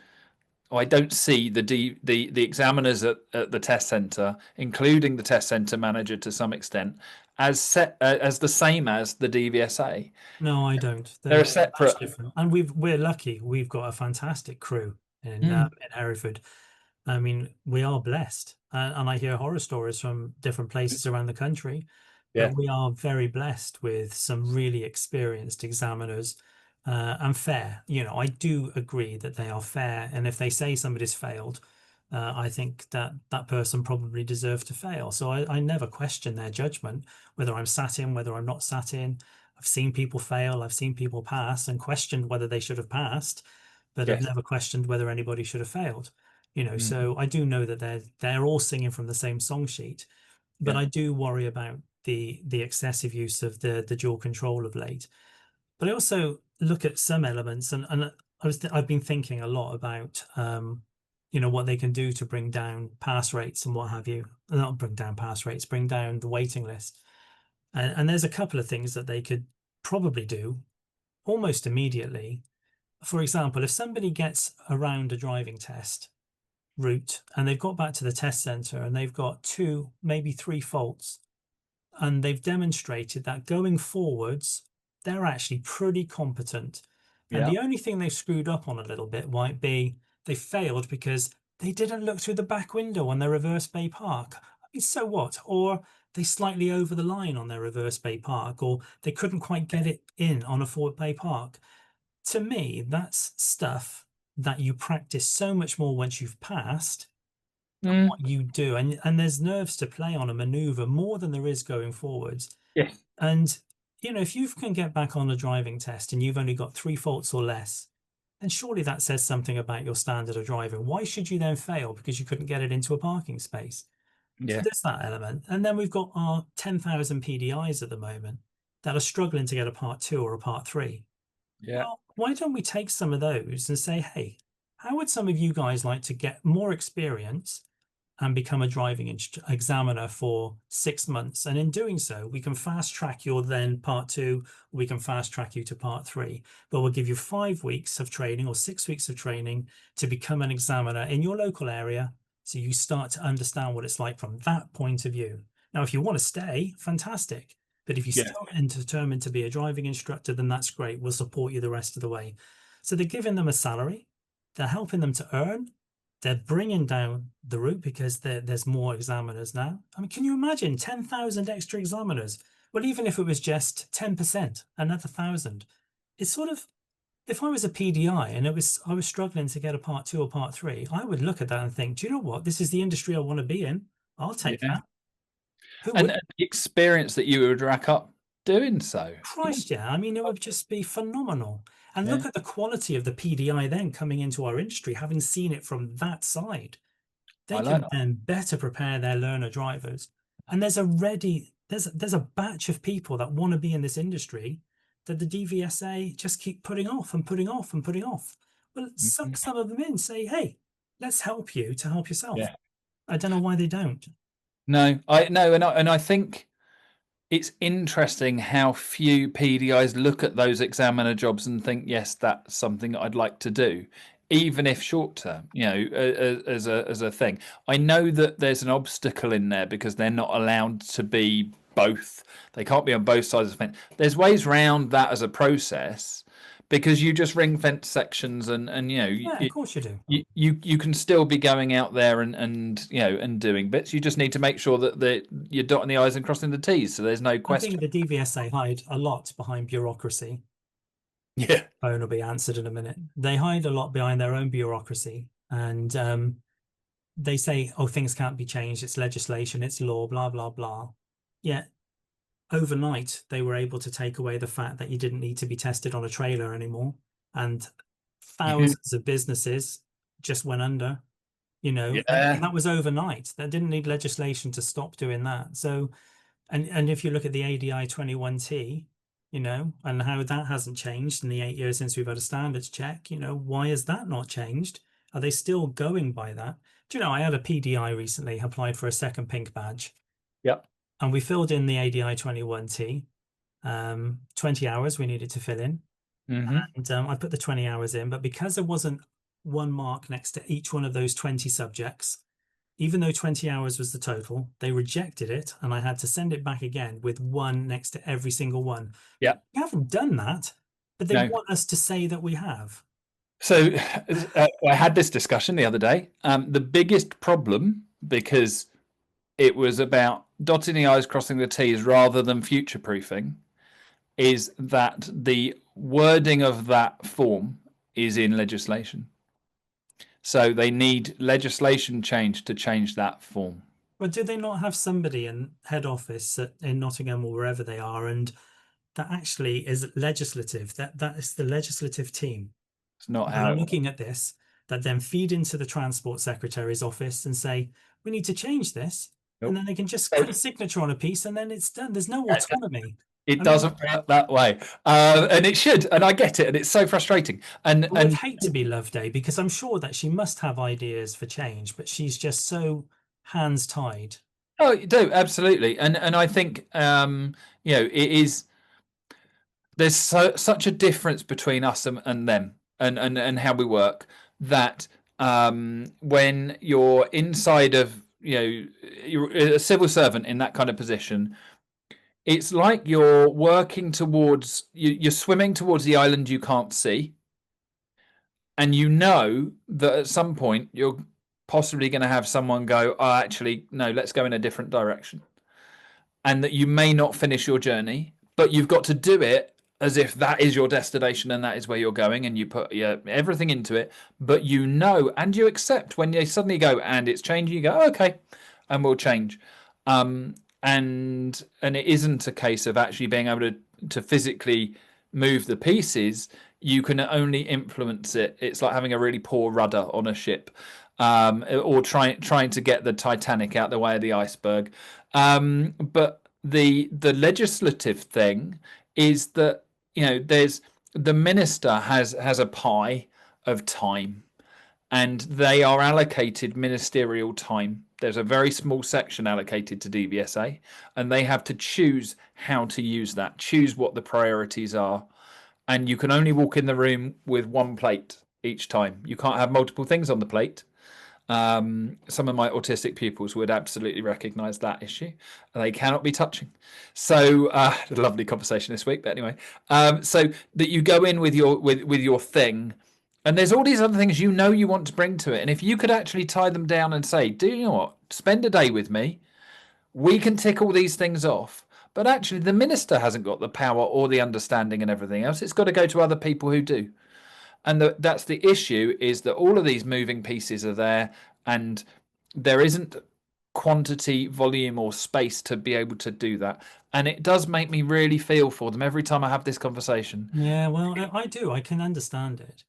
or I don't see the examiners at the test center, including the test center manager to some extent, as the same as the DVSA. No, I don't. They're a They're much separate. different, and we're lucky. We've got a fantastic crew in Hereford. I mean, we are blessed, and I hear horror stories from different places around the country, Yeah. but we are very blessed with some really experienced examiners, and fair. I do agree that they are fair, and if they say somebody's failed, I think that that person probably deserved to fail. So I never question their judgment, whether I'm sat in, whether I'm not sat in. I've seen people fail, I've seen people pass, and questioned whether they should have passed, but I've Yes. never questioned whether anybody should have failed. Mm. So I do know that they're all singing from the same song sheet, but Yeah. I do worry about the excessive use of the dual control of late. But I also look at some elements, and I've been thinking a lot about what they can do to bring down pass rates and what have you. Not bring down pass rates, bring down the waiting list. And there's a couple of things that they could probably do almost immediately. For example, if somebody gets around a driving test route and they've got back to the test center and they've got 2, maybe 3 faults, and they've demonstrated that going forwards, they're actually pretty competent. And the only thing they've screwed up on a little bit might be they failed because they didn't look through the back window on their reverse bay park. I mean, so what? Or they slightly over the line on their reverse bay park, or they couldn't quite get it in on a forward bay park. To me, that's stuff that you practice so much more once you've passed than what you do. And there's nerves to play on a maneuver more than there is going forwards. Yes. And, if you can get back on the driving test and you've only got 3 faults or less, then surely that says something about your standard of driving. Why should you then fail because you couldn't get it into a parking space? Yeah. So there's that element. And then we've got our 10,000 PDIs at the moment that are struggling to get a part 2 or a part 3. Yeah. Well, why don't we take some of those and say, hey, how would some of you guys like to get more experience and become a driving examiner for 6 months? And in doing so, we can fast track your then part 2, we can fast track you to part 3, but we'll give you 5 weeks of training or 6 weeks of training to become an examiner in your local area. So you start to understand what it's like from that point of view. Now, if you want to stay, fantastic. But if you're still determined to be a driving instructor, then that's great. We'll support you the rest of the way. So they're giving them a salary. They're helping them to earn. They're bringing down the route because there's more examiners now. I mean, can you imagine 10,000 extra examiners? Well, even if it was just 10%, another 1,000. It's sort of, if I was a PDI and I was struggling to get a part 2 or part 3, I would look at that and think, do you know what? This is the industry I want to be in. I'll take that. And the experience that you would rack up doing so. Christ, yeah. I mean, it would just be phenomenal. And look at the quality of the PDI then coming into our industry, having seen it from that side. They can then better prepare their learner drivers. And there's a batch of people that want to be in this industry that the DVSA just keep putting off and putting off and putting off. Well, suck some of them in, say, hey, let's help you to help yourself. Yeah. I don't know why they don't. No, and I think it's interesting how few PDIs look at those examiner jobs and think, yes, that's something I'd like to do, even if short term, as a thing. I know that there's an obstacle in there because they're not allowed to be both. They can't be on both sides of the fence. There's ways around that as a process because you just ring fence sections and of course you do. You can still be going out there and doing bits. You just need to make sure that you're dotting the I's and crossing the T's, so there's no question. I think the DVSA hide a lot behind bureaucracy. Yeah. Phone will be answered in a minute. They hide a lot behind their own bureaucracy, and they say, oh, things can't be changed, it's legislation, it's law, blah blah blah. Yet overnight they were able to take away the fact that you didn't need to be tested on a trailer anymore, and thousands of businesses just went under, and that was overnight. That didn't need legislation to stop doing that. So and if you look at the ADI 21T, and how that hasn't changed in the 8 years since we've had a standards check, why has that not changed? Are they still going by that? Do you know, I had a PDI recently applied for a second pink badge. Yep. And we filled in the ADI 21T, 20 hours we needed to fill in. And I put the 20 hours in, but because there wasn't one mark next to each one of those 20 subjects, even though 20 hours was the total, they rejected it, and I had to send it back again with 1 next to every single one. Yeah. We haven't done that, but they want us to say that we have. So I had this discussion the other day. The biggest problem, because it was about dotting the I's, crossing the T's rather than future-proofing, is that the wording of that form is in legislation. So they need legislation change to change that form. But do they not have somebody in head office in Nottingham or wherever they are, and that actually is legislative? That is the legislative team. It's not how I'm looking at this, that then feed into the Transport Secretary's office and say, we need to change this. And then they can just put a signature on a piece and then it's done. There's no autonomy. It I mean, doesn't work that way, and it should, and I get it, and it's so frustrating. And I would hate to be Love Day because I'm sure that she must have ideas for change, but she's just so hands tied. oh, you do absolutely, and I think it is. There's such a difference between us and them, and how we work, that when you're inside of, you're a civil servant in that kind of position, it's like you're working towards, you're swimming towards the island you can't see, and you know that at some point you're possibly going to have someone go, oh, actually no, let's go in a different direction, and that you may not finish your journey, but you've got to do it as if that is your destination and that is where you're going, and you put everything into it. But and you accept when they suddenly go and it's changing, you go, oh, okay, and we'll change. And it isn't a case of actually being able to physically move the pieces. You can only influence it. It's like having a really poor rudder on a ship, or trying to get the Titanic out the way of the iceberg. But the legislative thing is that, there's the minister has a pie of time, and they are allocated ministerial time. There's a very small section allocated to DVSA, and they have to choose how to use that, choose what the priorities are. And you can only walk in the room with one plate each time. You can't have multiple things on the plate. Some of my autistic pupils would absolutely recognize that issue. They cannot be touching. So lovely conversation this week, but anyway, so that you go in with your thing, and there's all these other things you want to bring to it, and if you could actually tie them down and say, do you know what, spend a day with me, we can tick all these things off. But actually the minister hasn't got the power or the understanding and everything else. It's got to go to other people who do. And that's the issue, is that all of these moving pieces are there, and there isn't quantity, volume, or space to be able to do that. And it does make me really feel for them every time I have this conversation. Yeah, well, I do. I can understand it.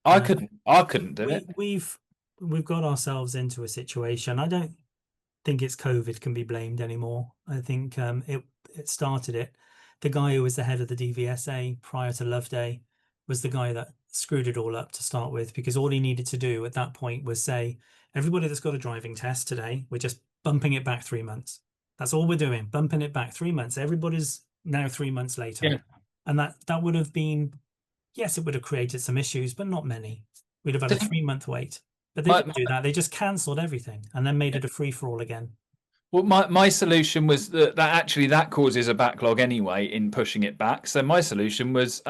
I couldn't do it. We've got ourselves into a situation. I don't think it's COVID can be blamed anymore. I think it started it. The guy who was the head of the DVSA prior to Love Day was the guy that screwed it all up to start with, because all he needed to do at that point was say, everybody that's got a driving test today, we're just bumping it back 3 months. That's all we're doing, bumping it back 3 months. Everybody's now 3 months later. Yeah. And that would have been, yes, it would have created some issues, but not many. We'd have had a 3-month wait. But they didn't do that. They just cancelled everything and then made it a free-for-all again. Well, my solution was that actually that causes a backlog anyway in pushing it back. So my solution was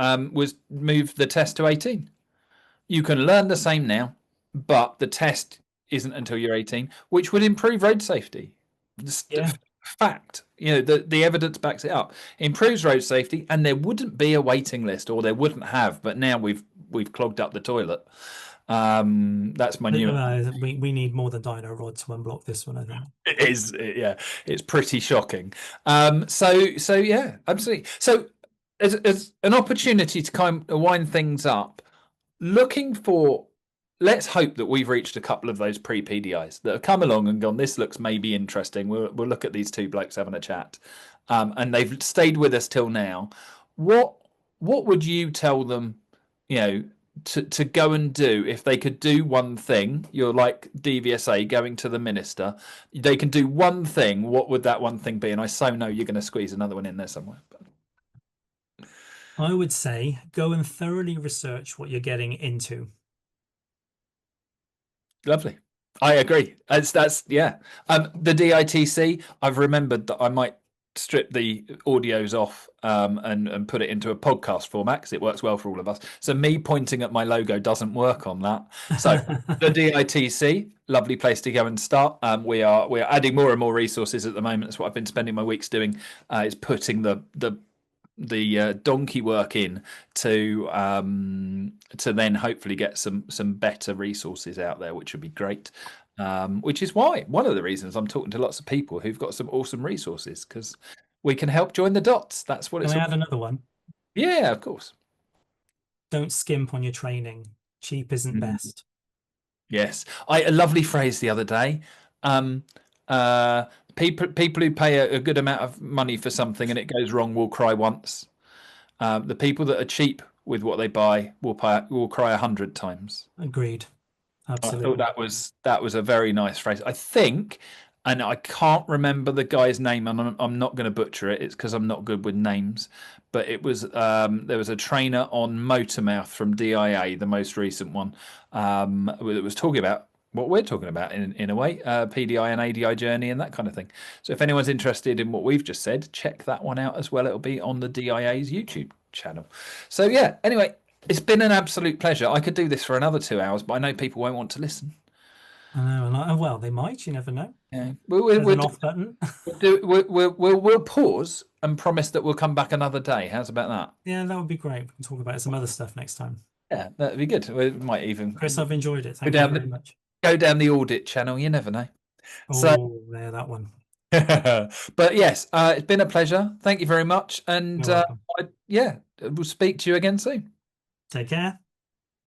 move the test to 18. You can learn the same now, but the test isn't until you're 18, which would improve road safety. Fact, the evidence backs it up. Improves road safety, and there wouldn't be a waiting list, or there wouldn't have. But now we've clogged up the toilet. That's my new. We need more than Dino Rod to unblock this one, I think. It is, yeah, it's pretty shocking. So yeah, absolutely. So as an opportunity to kind of wind things up, looking for, let's hope that we've reached a couple of those pre-PDIs that have come along and gone, this looks maybe interesting. We'll look at these two blokes having a chat, and they've stayed with us till now. What would you tell them, to go and do if they could do one thing? You're like DVSA going to the minister. They can do one thing. What would that one thing be? And I so know you're going to squeeze another one in there somewhere. I would say go and thoroughly research what you're getting into. Lovely. I agree. That's yeah. The DITC, I've remembered that I might strip the audios off and put it into a podcast format, because it works well for all of us. So me pointing at my logo doesn't work on that. So the DITC, lovely place to go and start. We are adding more and more resources at the moment. That's what I've been spending my weeks doing, is putting the donkey work in to then hopefully get some better resources out there, which would be great. Which is why one of the reasons I'm talking to lots of people who've got some awesome resources, because we can help join the dots. That's what it's. Can I add another one? Yeah, of course. Don't skimp on your training. Cheap isn't best. Yes, a lovely phrase the other day. people who pay a good amount of money for something and it goes wrong will cry once. The people that are cheap with what they buy will cry 100 times. Agreed. I thought Absolutely. that was a very nice phrase. I think, and I can't remember the guy's name, and I'm not going to butcher it. It's because I'm not good with names. But it was there was a trainer on Motormouth from DIA, the most recent one, that was talking about what we're talking about in a way, PDI and ADI journey and that kind of thing. So if anyone's interested in what we've just said, check that one out as well. It'll be on the DIA's YouTube channel. So yeah, anyway, it's been an absolute pleasure. I could do this for another 2 hours, but I know people won't want to listen. I know. And well, they might. You never know. Yeah, There's an off button. we'll pause and promise that we'll come back another day. How's about that? Yeah, that would be great. We can talk about some other stuff next time. Yeah, that'd be good. We might even Chris, I've enjoyed it. Thank you very much. Go down the audit channel. You never know. Oh, yeah, that one. But yes, it's been a pleasure. Thank you very much. And You're welcome. yeah, we'll speak to you again soon. Take care.